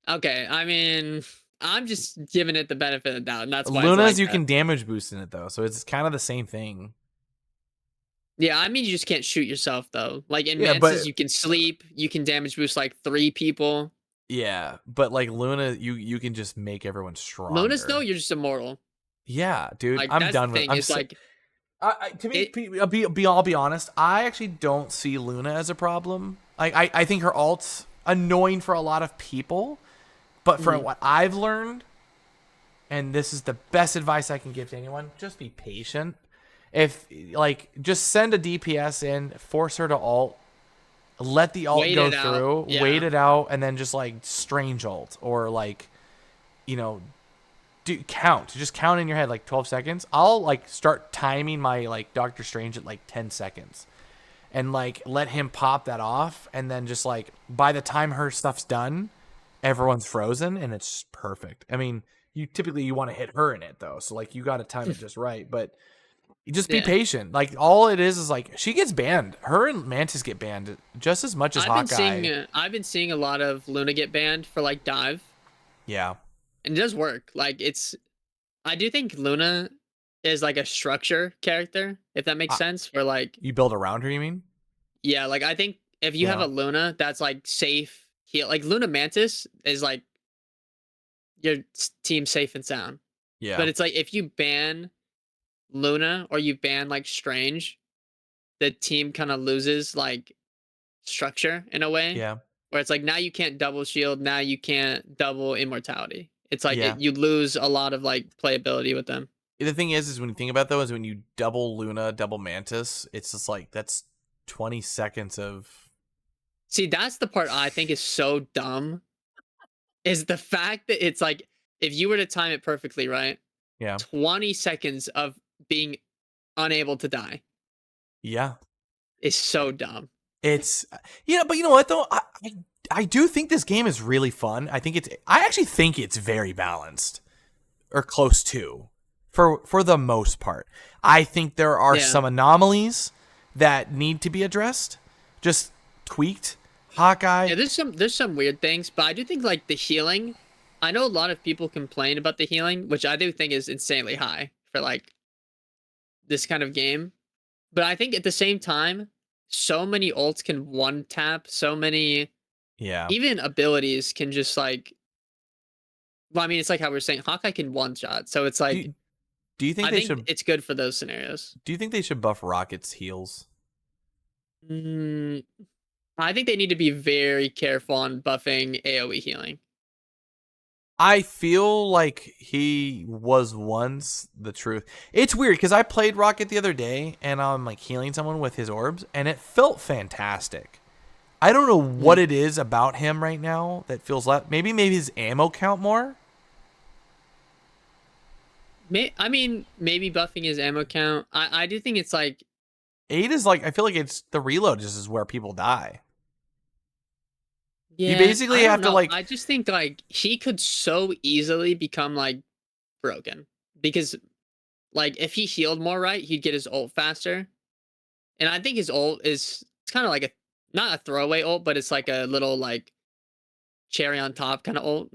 S2: Okay, I mean, I'm just giving it the benefit of the doubt, and that's why it's
S1: Luna's
S2: like
S1: you
S2: that.
S1: can damage boost in it though, so it's kind of the same thing.
S2: Yeah, I mean, you just can't shoot yourself though. Like in
S1: Yeah,
S2: Mantis,
S1: but
S2: you can sleep, you can damage boost like 3 people.
S1: yeah, but like Luna, you can just make everyone
S2: Luna's though,
S1: stronger.
S2: you're just immortal.
S1: Yeah, dude,
S2: Like
S1: I'm
S2: that's the
S1: done with.
S2: thing.
S1: I'm
S2: It's
S1: so,
S2: like
S1: to me,
S2: it.
S1: I'll be honest. I actually don't see Luna as a problem. I think her ult's annoying for a lot of people, but from
S2: Mhm.
S1: what I've learned, and this is the best advice I can give to anyone, just be patient. If like just send a DPS in, force her to ult, let the ult
S2: Wait
S1: go
S2: it out.
S1: through, wait
S2: Yeah.
S1: it out, and then just like strange ult or like, you know, do count. Just count in your head like 12 seconds. I'll like start timing my like Doctor Strange at like 10 seconds and like let him pop that off, and then just like by the time her stuff's done, everyone's frozen and it's perfect. I mean, you want to hit her in it though, so like you got to time it just right, but you just be
S2: Yeah.
S1: patient. Like all it is like she gets banned. Her and Mantis get banned just as much as Hawkeye.
S2: I've been seeing a lot of Luna get banned for like dive,
S1: Yeah.
S2: and it does work. Like it's I do think Luna is like a structure character, if that makes
S1: Uh,
S2: sense. Where like
S1: you build around her, you mean?
S2: yeah, like I think if you have
S1: Yeah.
S2: a Luna that's like safe, heal like Luna Mantis is like your team safe and sound.
S1: Yeah.
S2: But it's like if you ban Luna or you ban like Strange, the team kind of loses like structure in a way
S1: Yeah.
S2: where it's like now you can't double shield, now you can't double immortality. It's like
S1: Yeah.
S2: you lose a lot of like playability with them.
S1: The thing is when you think about though, is when you double Luna, double Mantis, it's just like that's 20 seconds of.
S2: See, that's the part I think is so dumb is the fact that it's like if you were to time it perfectly, right?
S1: Yeah.
S2: 20 seconds of being unable to die
S1: Yeah.
S2: is so dumb.
S1: It's but you know what though? I do think this game is really fun. I actually think it's very balanced or close to for the most part. I think there are
S2: Yeah.
S1: some anomalies that need to be addressed, just tweaked. Hawkeye.
S2: Yeah, there's some weird things, but I do think like the healing. I know a lot of people complain about the healing, which I do think is insanely high for like this kind of game. But I think at the same time, so many ults can one tap, so many
S1: Yeah.
S2: even abilities can just like well, I mean it's like how we were saying Hawkeye can one shot. So it's like
S1: Do you think
S2: I
S1: they
S2: think
S1: should
S2: it's good for those scenarios.
S1: do you think they should buff Rocket's heals?
S2: Mm, I think they need to be very careful on buffing AoE healing.
S1: I feel like he was once the truth. It's weird because I played Rocket the other day and I'm like healing someone with his orbs and it felt fantastic. I don't know what it is about him right now that feels like maybe his ammo count more.
S2: I mean, maybe buffing his ammo count. I do think it's like
S1: 8 is like I feel like it's the reload just is where people die. You
S2: yeah,
S1: basically
S2: I don't
S1: have to
S2: know.
S1: like
S2: I just think like he could so easily become like broken because like if he healed more right, he'd get his ult faster. And I think his ult is it's kind of like a not a throwaway ult, but it's like a little like cherry on top kind of ult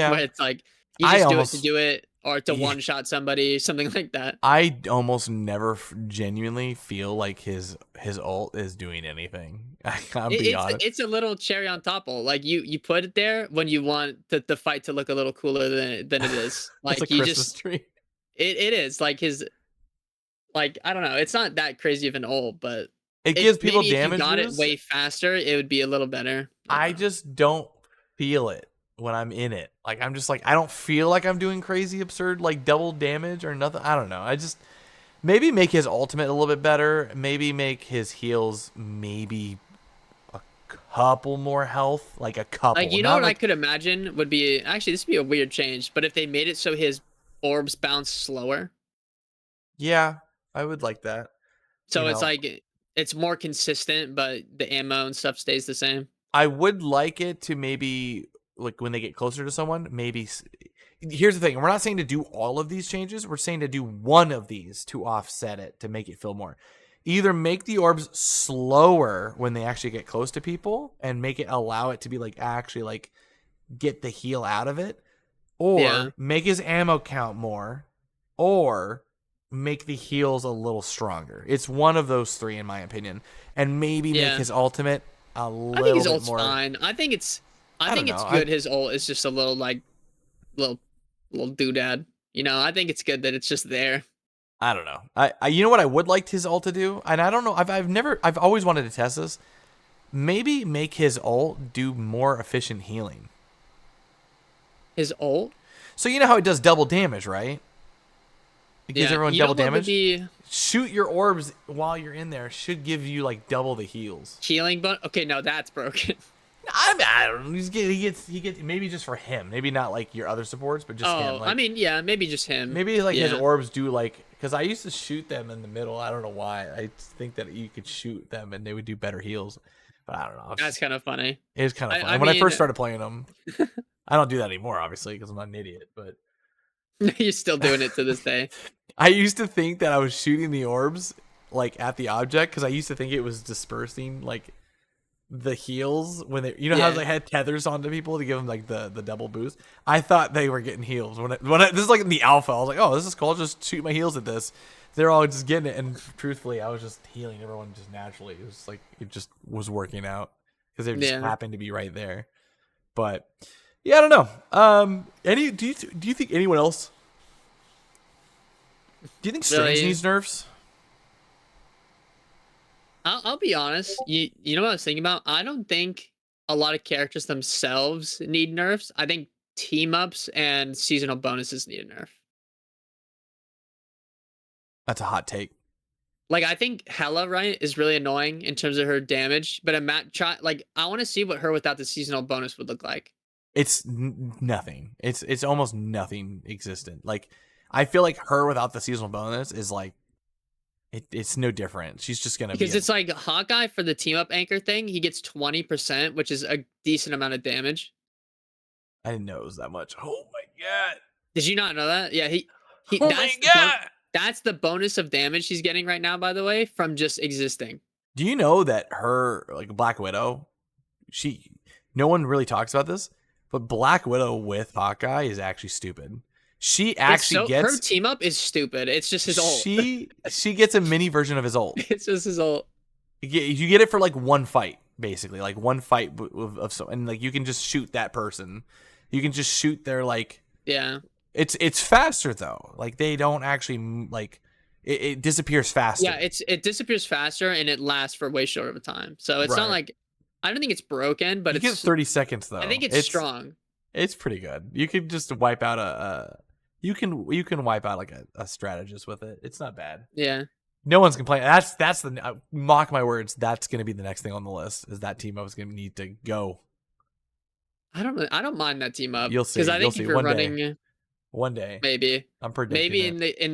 S2: where
S1: Yeah,
S2: it's like you
S1: I
S2: just do it to
S1: almost,
S2: do it or to
S1: yeah,
S2: one shot somebody, something like that.
S1: I almost never genuinely feel like his ult is doing anything. I'm be honest.
S2: It's a little cherry on top ult. Like you put it there when you want the fight to look a little cooler than it is.
S1: It's a
S2: Like you
S1: Christmas
S2: just
S1: tree.
S2: it is like his like I don't know. It's not that crazy of an ult, but
S1: It
S2: if
S1: gives people
S2: maybe if you
S1: damage
S2: got it
S1: boosts.
S2: way faster, it would be a little better. I don't
S1: I
S2: know.
S1: just don't feel it when I'm in it. Like I'm just like I don't feel like I'm doing crazy absurd like double damage or nothing. I don't know. I just maybe make his ultimate a little bit better. Maybe make his heals maybe a couple more health, like a
S2: Like
S1: couple.
S2: you know
S1: Not
S2: what I
S1: like
S2: could imagine would be actually this would be a weird change, but if they made it so his orbs bounce slower,
S1: yeah, I would like that. You
S2: so it's
S1: know,
S2: like it's more consistent, but the ammo and stuff stays the same.
S1: I would like it to maybe like when they get closer to someone, maybe here's the thing. We're not saying to do all of these changes. We're saying to do one of these to offset it to make it feel more. Either make the orbs slower when they actually get close to people and make it allow it to be like actually like get the heal out of it,
S2: Yeah,
S1: or make his ammo count more, or make the heals a little stronger. It's one of those three in my opinion. And maybe make
S2: yeah.
S1: his ultimate a
S2: I think
S1: little
S2: his
S1: bit
S2: ult's
S1: more.
S2: fine. I
S1: I don't
S2: think
S1: know.
S2: it's good. His ult is just a little like little little doodad. You know, I think it's good that it's just there.
S1: I don't know. I you know what I would like his ult to do, and I don't know. I've always wanted to test this. Maybe make his ult do more efficient healing.
S2: His ult,
S1: So you know how it does double damage, right? It gives
S2: yeah.
S1: everyone
S2: You know
S1: double
S2: what would
S1: damage.
S2: be
S1: Shoot your orbs while you're in there should give you like double the heals.
S2: healing, but okay, no, that's broken.
S1: I don't know. He gets maybe just for him. Maybe not like your other supports, but just him.
S2: Oh, I
S1: Like
S2: mean, yeah, maybe just him.
S1: maybe like his
S2: Yeah,
S1: orbs do like because I used to shoot them in the middle. I don't know why. I think that you could shoot them and they would do better heals. But I don't know.
S2: that's kind of funny.
S1: It was kind of fun.
S2: I
S1: And when I
S2: mean,
S1: first started playing them, I don't do that anymore, obviously, because I'm not an idiot. But
S2: you're still doing it to this day.
S1: I used to think that I was shooting the orbs like at the object because I used to think it was dispersing like the heals when they, you know how
S2: Yeah,
S1: they had tethers onto people to give them like the double boost. I thought they were getting heals this is like in the alpha. I was like, oh, this is cool. I'll just shoot my heals at this. They're all just getting it, and truthfully, I was just healing everyone just naturally. It was like it just was working out because they just
S2: yeah.
S1: happened to be right there. But yeah, I don't know. Any do you think anyone else? Do you think Strange
S2: Really,
S1: needs nerfs?
S2: I'll be honest. You know what I was thinking about? I don't think a lot of characters themselves need nerfs. I think team ups and seasonal bonuses need a nerf.
S1: That's a hot take.
S2: Like I think Hella right is really annoying in terms of her damage, but a mat try like I want to see what her without the seasonal bonus would look like.
S1: It's nothing. It's almost nothing existent. Like I feel like her without the seasonal bonus is like it's no different. She's just gonna be.
S2: Because it's like Hawkeye for the team up anchor thing, he gets 20%, which is a decent amount of damage.
S1: I didn't know it was that much. Oh my god.
S2: Did you not know that? Yeah, he
S1: Oh my god.
S2: that's the bonus of damage he's getting right now, by the way, from just existing.
S1: Do you know that her like Black Widow? She no one really talks about this, but Black Widow with Hawkeye is actually stupid. She actually
S2: Her
S1: gets
S2: team up is stupid. It's just his ult.
S1: she gets a mini version of his ult.
S2: It's just his ult.
S1: You get it for like one fight, basically, like one fight of so, and like you can just shoot that person. You can just shoot their like.
S2: Yeah.
S1: It's faster though. Like they don't actually like it disappears faster.
S2: Yeah, it disappears faster and it lasts for way shorter of a time. So it's not
S1: Right.
S2: like I don't think it's broken, but
S1: You get
S2: it's
S1: 30 seconds though.
S2: I think it's strong.
S1: It's pretty good. You could just wipe out you can wipe out like a strategist with it. It's not bad.
S2: Yeah.
S1: No one's complaining. That's the mock my words. That's gonna be the next thing on the list. Is that team I was gonna need to go.
S2: I don't mind that team up
S1: You'll see.
S2: because I
S1: You'll
S2: think
S1: see
S2: if you're
S1: one
S2: running
S1: day. One day.
S2: maybe
S1: I'm predicting it.
S2: in the in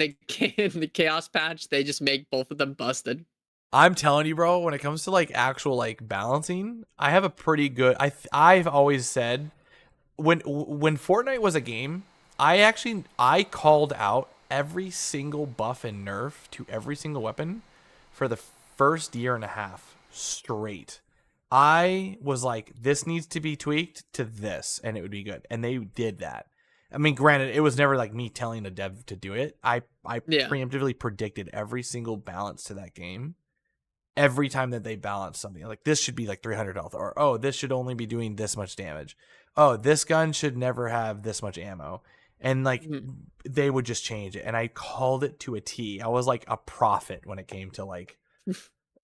S2: the chaos patch they just make both of them busted.
S1: I'm telling you, bro. When it comes to like actual like balancing, I have a pretty good. I've always said when Fortnite was a game, I called out every single buff and nerf to every single weapon for the first year and a half straight, I was like, this needs to be tweaked to this, and it would be good. And they did that. I mean, granted, it was never like me telling a dev to do it. I preemptively predicted every single balance to that game. Every time that they balance something, like this should be like 300 health, or oh, this should only be doing this much damage. Oh, this gun should never have this much ammo. And like they would just change it. And I called it to a T. I was like a prophet when it came to like,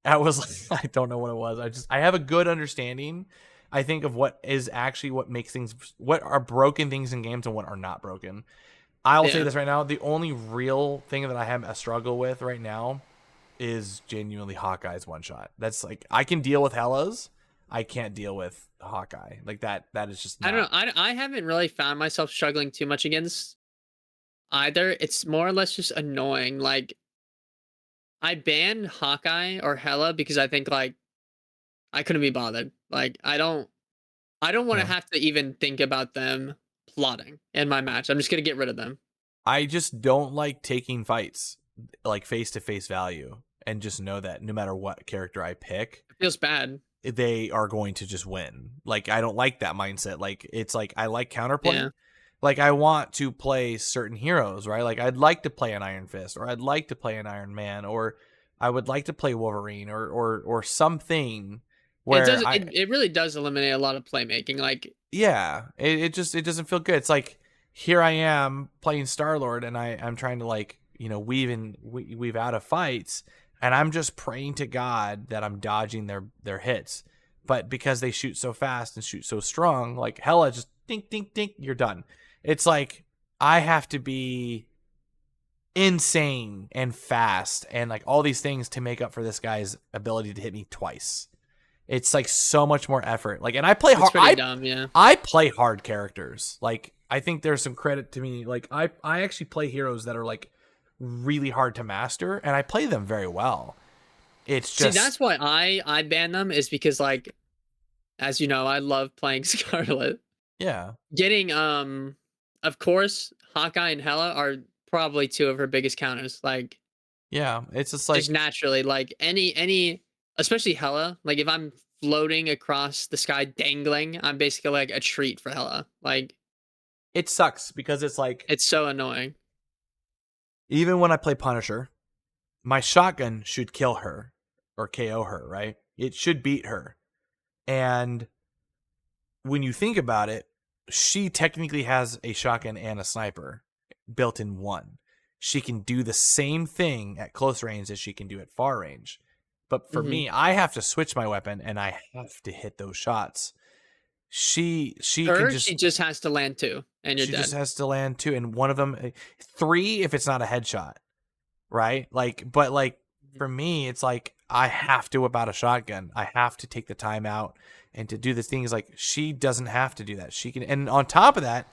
S1: I was like, I don't know what it was. I have a good understanding, I think, of what is actually what makes things, what are broken things in games and what are not broken. I'll say this right now. The only real thing that I have a struggle with right now is genuinely Hawkeye's one shot. That's like, I can deal with Hellas. I can't deal with Hawkeye. Like that is just not...
S2: I don't know. I haven't really found myself struggling too much against either. It's more or less just annoying. Like, I banned Hawkeye or Hella because I think like I couldn't be bothered. Like I don't want to have to even think about them plotting in my match. I'm just gonna get rid of them.
S1: I just don't like taking fights like face to face value and just know that no matter what character I pick,
S2: it feels bad.
S1: They are going to just win. Like I don't like that mindset. Like it's like I like counterplay.
S2: Yeah.
S1: Like I want to play certain heroes, right? Like I'd like to play an Iron Fist, or I'd like to play an Iron Man, or I would like to play Wolverine, or something where
S2: it really does eliminate a lot of playmaking. Like
S1: it doesn't feel good. It's like here I am playing Star-Lord, and I'm trying to like weave out of fights, and I'm just praying to God that I'm dodging their hits, but because they shoot so fast and shoot so strong, like Hella just dink dink dink, you're done. It's like I have to be insane and fast and like all these things to make up for this guy's ability to hit me twice. It's like so much more effort. Like, and I play hard. I play hard characters. Like, I think there's some credit to me. Like, I actually play heroes that are like really hard to master, and I play them very well. It's just
S2: that's why I ban them, is because like, as you know, I love playing Scarlet.
S1: Yeah.
S2: Getting of course, Hawkeye and Hella are probably two of her biggest counters. Like,
S1: yeah, it's just like
S2: just naturally, like any, especially Hella. Like if I'm floating across the sky dangling, I'm basically like a treat for Hella. Like,
S1: it sucks because it's like
S2: it's so annoying.
S1: Even when I play Punisher, my shotgun should kill her or KO her, right? It should beat her. And when you think about it, she technically has a shotgun and a sniper built in one. She can do the same thing at close range as she can do at far range. But for me, I have to switch my weapon and I have to hit those shots. She just
S2: has to land two and you're dead. She just
S1: has to land two, and one of them 3 if it's not a headshot. Right? Like, but like for me, it's like I have to whip out a shotgun. I have to take the time out and to do the things. Like, she doesn't have to do that. She can, and on top of that,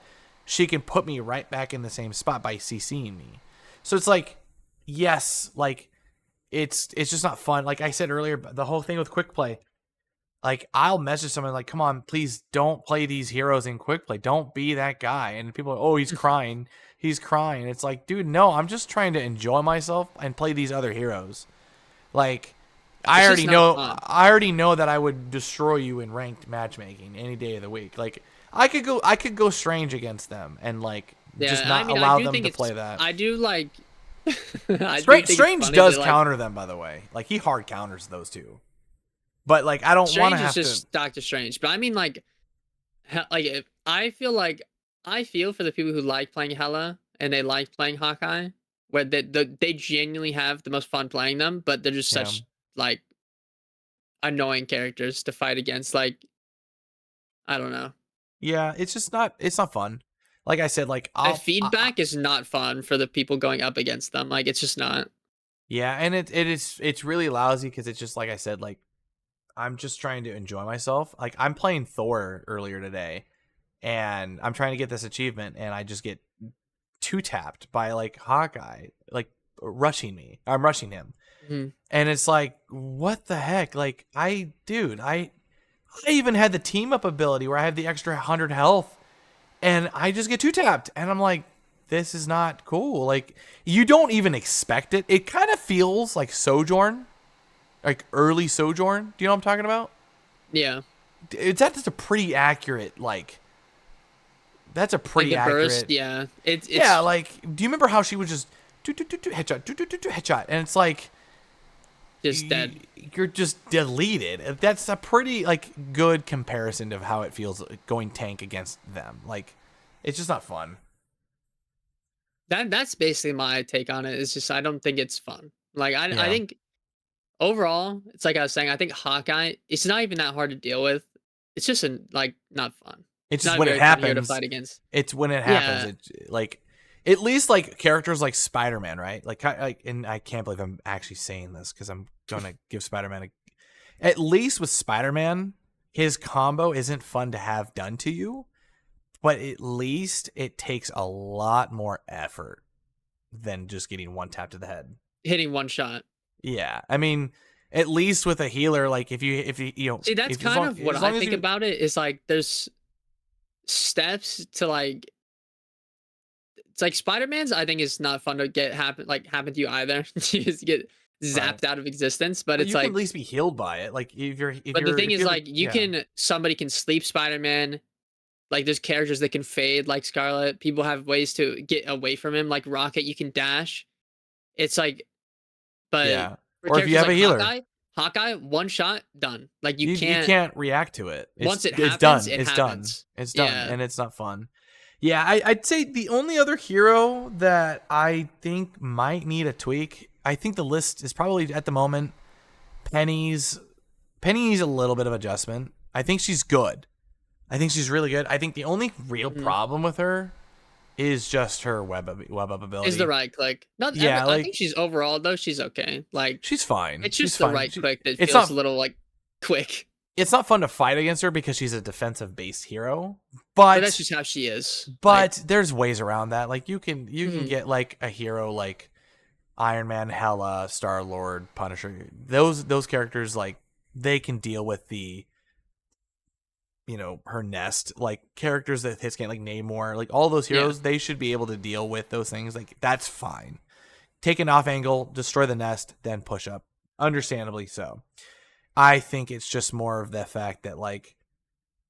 S1: she can put me right back in the same spot by CCing me. So it's like, yes, like it's just not fun. Like I said earlier, the whole thing with quick play, like I'll message someone like, come on, please don't play these heroes in quick play. Don't be that guy. And people are, oh, he's crying. He's crying. It's like, dude, no, I'm just trying to enjoy myself and play these other heroes. Like, I already know that I would destroy you in ranked matchmaking any day of the week. Like, I could go strange against them and like just not allow them to play that.
S2: I do like
S1: Strange does counter them, by the way. Like, he hard counters those two. But like, I don't want to have to. Strange is just
S2: Doctor Strange. But I mean, like I feel for the people who like playing Hella and they like playing Hawkeye, where they genuinely have the most fun playing them, but they're just such like annoying characters to fight against. Like, I don't know.
S1: Yeah, it's not fun. Like I said, like
S2: the feedback is not fun for the people going up against them. Like, it's just not.
S1: Yeah, and it's really lousy because it's just like I said, like I'm just trying to enjoy myself. Like, I'm playing Thor earlier today, and I'm trying to get this achievement, and I just get 2-tapped by like Hawkeye, like rushing me. I'm rushing him, and it's like, what the heck? Like, I even had the team up ability where I have the extra 100 health, and I just get 2-tapped, and I'm like, this is not cool. Like, you don't even expect it. It kind of feels like Sojourn. like early Sojourn. Do you know what I'm talking about?
S2: Yeah.
S1: That's a pretty accurate like. That's a
S2: Like
S1: pretty
S2: the burst,
S1: accurate.
S2: yeah. It's
S1: Yeah, like do you remember how she would just do headshot, do headshot, and it's like
S2: just dead.
S1: you're just deleted. That's a pretty like good comparison of how it feels going tank against them. Like it's just not fun.
S2: That's basically my take on it. It's just I don't think it's fun. Like I
S1: Yeah.
S2: think overall, it's like I was saying, I think Hawkeye, it's not even that hard to deal with. It's just like not fun.
S1: It's
S2: It's
S1: just
S2: not a
S1: when it
S2: very fun hero to
S1: happens.
S2: fight against.
S1: It's when it happens.
S2: Yeah.
S1: It's like at least like characters like Spider-Man, right? Like and I can't believe I'm actually saying this because I'm gonna give Spider-Man at least with Spider-Man, his combo isn't fun to have done to you, but at least it takes a lot more effort than just getting one tap to the head.
S2: Hitting one shot.
S1: Yeah, I mean, at least with a healer, like if you
S2: See, that's kind of what I think about it is like there's steps to like it's like Spider-Man's I think is not fun to get happen to you either. You just get zapped out of existence, but
S1: But
S2: it's
S1: you can
S2: like
S1: at least be healed by it. Like
S2: but the thing
S1: if
S2: is
S1: you're
S2: like somebody can sleep Spider-Man. Like there's characters that can fade like Scarlet. People have ways to get away from him like Rocket you can dash. It's like but
S1: yeah,
S2: for
S1: or if you
S2: characters
S1: have
S2: like
S1: a healer.
S2: Hawkeye, one shot, done. Like
S1: You can't react to it.
S2: once it
S1: It's
S2: happens,
S1: done.
S2: it
S1: It's done.
S2: happens.
S1: It's done,
S2: Yeah.
S1: and it's not fun. Yeah, I'd say the only other hero that I think might need a tweak. I think the list is probably at the moment Penny's. Penny needs a little bit of adjustment. I think she's good. I think she's really good. I think the only real problem with her is just her web up ability.
S2: Is the right click. Not
S1: Yeah,
S2: I
S1: like
S2: think she's overall though, she's okay. Like
S1: she's fine.
S2: it's
S1: She's
S2: just the
S1: fine.
S2: right click that
S1: It's
S2: feels
S1: not
S2: a little like quick.
S1: it's not fun to fight against her because she's a defensive based hero.
S2: But that's just how she is.
S1: But there's ways around that. Like you can get like a hero like Iron Man, Hela, Star Lord, Punisher. Those characters like they can deal with the her nest, like characters that hits can like Namor, like all those heroes, they should be able to deal with those things. Like that's fine. Take an off angle, destroy the nest, then push up. Understandably so. I think it's just more of the fact that like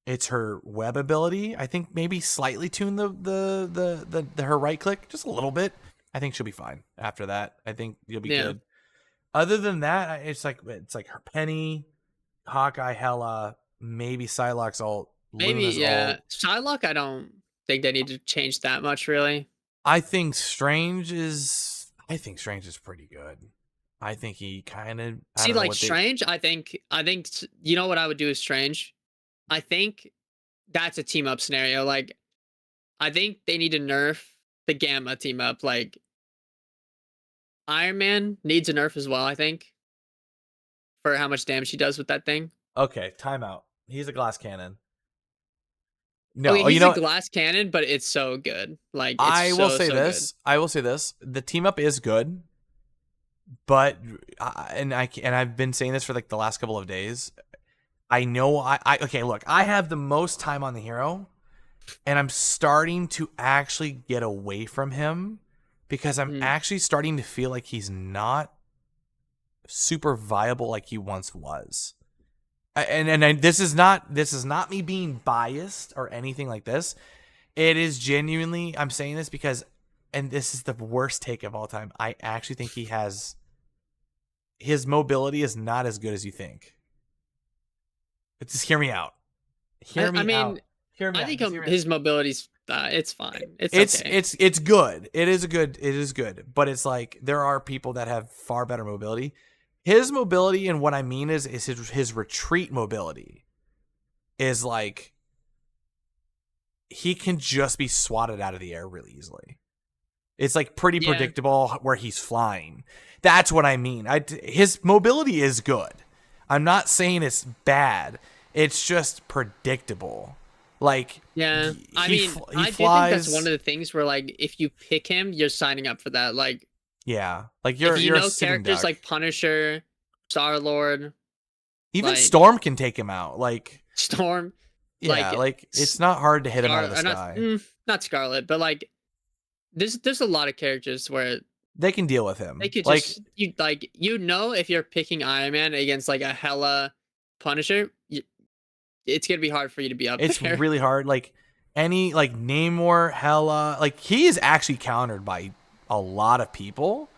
S1: it's her web ability. I think maybe slightly tune the her right click just a little bit. I think she'll be fine after that. I think you'll be good. Other than that, it's like her Penny, Hawkeye, Hela, maybe Psylocke's ult,
S2: maybe
S1: Luna's ult.
S2: Psylocke, I don't think they need to change that much really.
S1: I think Strange is pretty good. I think he kind of
S2: see like Strange. I think you know what I would do with Strange. I think that's a team up scenario. Like I think they need to nerf the Gamma team up. Like Iron Man needs a nerf as well. I think for how much damage he does with that thing.
S1: Okay, timeout. He's a glass cannon. No,
S2: okay, he's a glass cannon, but it's so good. Like it's
S1: I will say
S2: this.
S1: I will say this: the team up is good, but I've been saying this for like the last couple of days. I know okay. Look, I have the most time on the hero, and I'm starting to actually get away from him because I'm actually starting to feel like he's not super viable like he once was. And this is not me being biased or anything like this. It is genuinely, I'm saying this because, and this is the worst take of all time, I actually think his mobility is not as good as you think. But just hear me out. Hear me out.
S2: I think his mobility's it's fine. It's okay.
S1: It's good. It is good. But it's like there are people that have far better mobility. His mobility, and what I mean is his retreat mobility is like he can just be swatted out of the air really easily. It's like pretty predictable where he's flying. That's what I mean. His mobility is good. I'm not saying it's bad. It's just predictable. Like
S2: I do think that's one of the things where like if you pick him, you're signing up for that. Like
S1: like
S2: you're characters
S1: duck.
S2: like Punisher, Star Lord,
S1: even like, Storm can take him out. Like
S2: Storm,
S1: like it's not hard to hit him out of the sky.
S2: Not Scarlet, but like there's a lot of characters where
S1: they can deal with him.
S2: They could
S1: Like,
S2: just if you're picking Iron Man against like a hella Punisher, it's gonna be hard for you to be up
S1: it's
S2: there.
S1: really hard. Like any like Namor, Hela, like he is actually countered by a lot of people.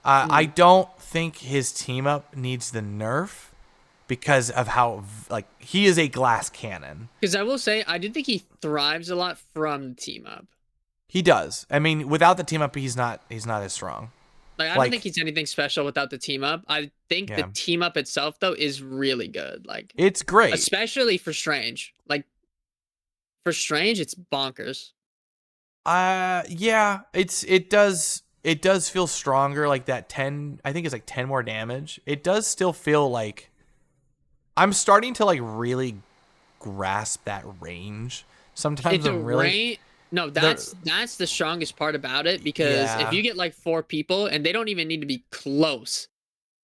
S1: I don't think his team up needs the nerf because of how like he is a glass cannon.
S2: Because I will say, I do think he thrives a lot from team up.
S1: He does. I mean, without the team up, he's not as strong.
S2: Like I don't think he's anything special without the team up. I think the team up itself though is really good. Like
S1: it's great,
S2: especially for Strange. Like for Strange, it's bonkers.
S1: Yeah, it does feel stronger. Like that 10, I think it's like 10 more damage. It does still feel like I'm starting to like really grasp that range. Sometimes I'm really
S2: No, that's the strongest part about it, because if you get like 4 people and they don't even need to be close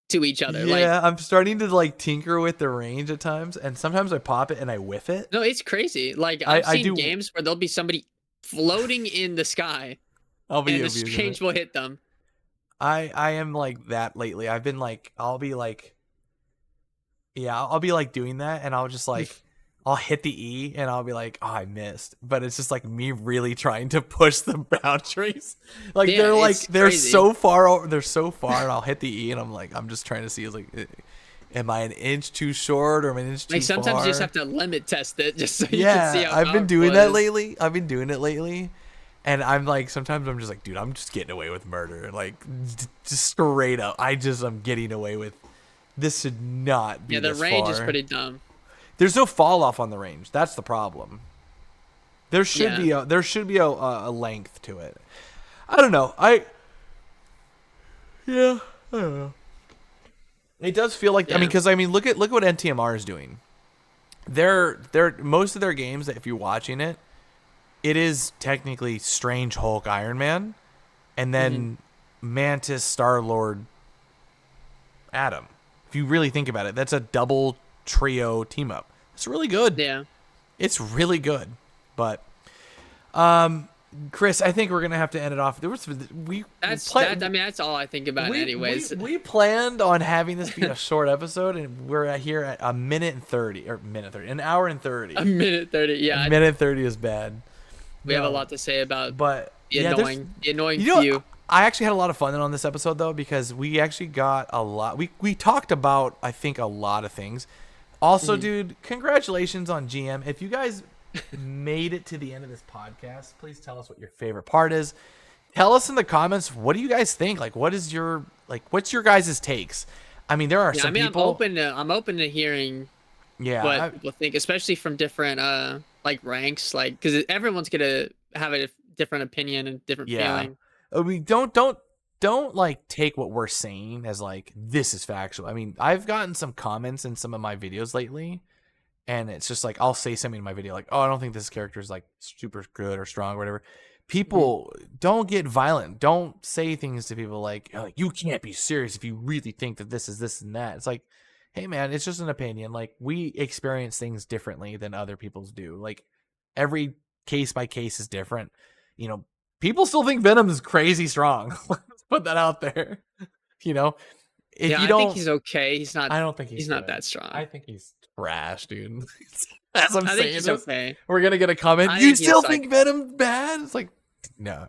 S2: to each other.
S1: Yeah, I'm starting to like tinker with the range at times, and sometimes I pop it and I whiff it.
S2: No, it's crazy. Like I've seen games where there'll be somebody floating in the sky and the Strange will hit them.
S1: I am like that lately. I've been like I'll be like doing that, and I'll just like I'll hit the E and I'll be like, oh, I missed. But it's just like me really trying to push the boundaries. Like they're so far and I'll hit the E and I'm like, I'm just trying to see like, am I an inch too short or am I an inch too far?
S2: Sometimes you just have to limit test it just so you can see how
S1: I've been doing that lately. I've been doing it lately. And I'm like, sometimes I'm just like, dude, I'm just getting away with murder. Like just straight up. I'm getting away with, this should not be this far.
S2: Yeah, the range is pretty dumb.
S1: There's no fall off on the range. That's the problem. There should be a length to it. I don't know. I don't know. It does feel like because look at what NTMR is doing. They're most of their games, that if you're watching it, it is technically Strange, Hulk, Iron Man, and then Mantis, Star-Lord, Atom. If you really think about it, that's a double trio team up. It's really good.
S2: Yeah,
S1: it's really good. But Chris, I think we're gonna have to end it off. That's all
S2: I think about anyways.
S1: We planned on having this be a short episode, and we're here at an hour and 30.
S2: A minute 30, yeah.
S1: A minute 30 is bad.
S2: We have a lot to say about
S1: the
S2: annoying few.
S1: I actually had a lot of fun on this episode though, because we actually got a lot. We talked about, I think, a lot of things. Also, dude, congratulations on GM. If you guys made it to the end of this podcast, please tell us what your favorite part is. Tell us in the comments, what do you guys think? Like, what's your guys' takes? I mean, there are some people.
S2: I'm open to hearing what people think, especially from different like ranks, like, because everyone's gonna have a different opinion and different feeling.
S1: I mean, don't like take what we're saying as like this is factual. I mean, I've gotten some comments in some of my videos lately, and it's just like I'll say something in my video like, oh, I don't think this character is like super good or strong or whatever. People don't get violent. Don't say things to people like, oh, you can't be serious if you really think that this is this and that. It's like, hey man, it's just an opinion. Like, we experience things differently than other people's do. Like, every case by case is different. You know, people still think Venom is crazy strong. Let's put that out there. You know, if you don't,
S2: I think he's okay. He's not.
S1: I don't think he's
S2: not that strong.
S1: I think he's trash, dude. As I'm saying
S2: he's
S1: this,
S2: okay.
S1: We're gonna get a comment. You still think Venom's bad? It's like, no.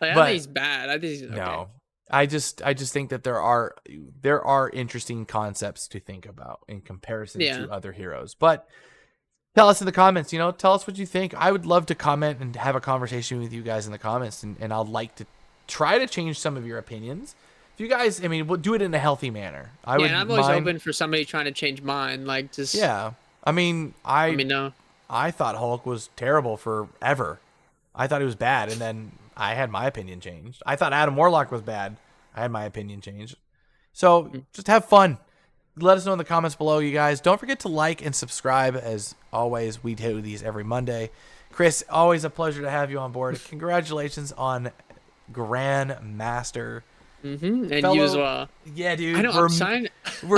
S2: Like, I think he's bad. I think he's okay.
S1: No. I just think that there are interesting concepts to think about in comparison to other heroes. But tell us in the comments, tell us what you think. I would love to comment and have a conversation with you guys in the comments, and I'd like to try to change some of your opinions. If you guys, we'll do it in a healthy manner.
S2: And I'm always open for somebody trying to change mine. Like, just
S1: no. I thought Hulk was terrible forever. I thought he was bad, and then I had my opinion changed. I thought Adam Warlock was bad. I had my opinion changed. So just have fun. Let us know in the comments below, you guys. Don't forget to like and subscribe. As always, we do these every Monday. Chris, always a pleasure to have you on board. Congratulations on Grandmaster.
S2: And you as well.
S1: Yeah, dude.
S2: I know,
S1: we're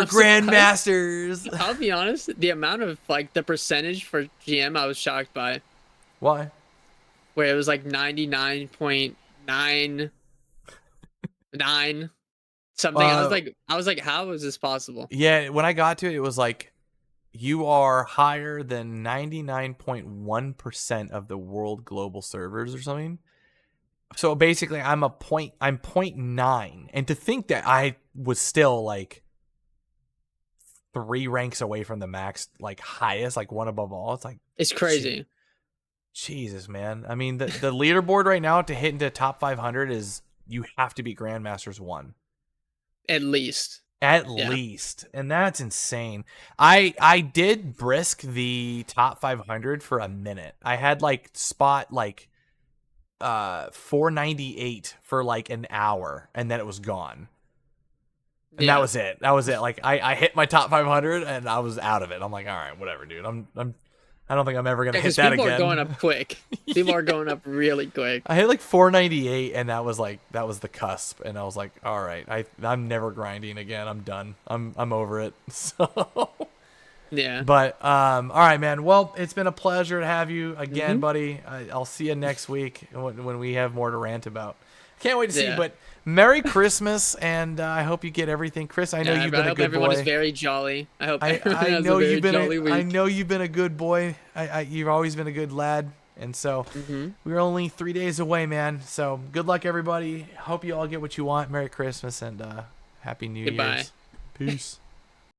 S1: Grandmasters.
S2: I'll be honest. The amount of the percentage for GM, I was shocked by.
S1: Why?
S2: Where it was like 99.9 9 something. I was like, how is this possible?
S1: Yeah, when I got to it, it was like you are higher than 99.1% of the world global servers or something. So basically, I'm point 0.9, and to think that I was still like 3 ranks away from the max, like highest, like one above all. It's like
S2: It's crazy.
S1: Jesus, man. I mean, the leaderboard right now to hit into top 500 is you have to be Grandmasters 1.
S2: At least.
S1: At
S2: Yeah.
S1: least. And that's insane. I did brisk the top 500 for a minute. I had like spot like 498 for like an hour, and then it was gone. And that was it. That was it. Like I hit my top 500 and I was out of it. I'm like, all right, whatever, dude. I don't think I'm ever gonna hit that again.
S2: People are going up quick. People are going up really quick.
S1: I hit like 498, and that was the cusp, and I was like, all right, I'm never grinding again. I'm done. I'm over it. So
S2: yeah.
S1: But all right, man. Well, it's been a pleasure to have you again, buddy. I'll see you next week when we have more to rant about. Can't wait to see you. But Merry Christmas, and I hope you get everything, Chris. I know you've been a good boy. I hope everyone is
S2: very jolly. I hope everyone
S1: I
S2: has
S1: know
S2: a very
S1: you've been
S2: jolly week.
S1: I know you've been a good boy. You've always been a good lad, and so we're only 3 days away, man. So good luck, everybody. Hope you all get what you want. Merry Christmas and Happy New Year's.
S2: Goodbye.
S1: Peace.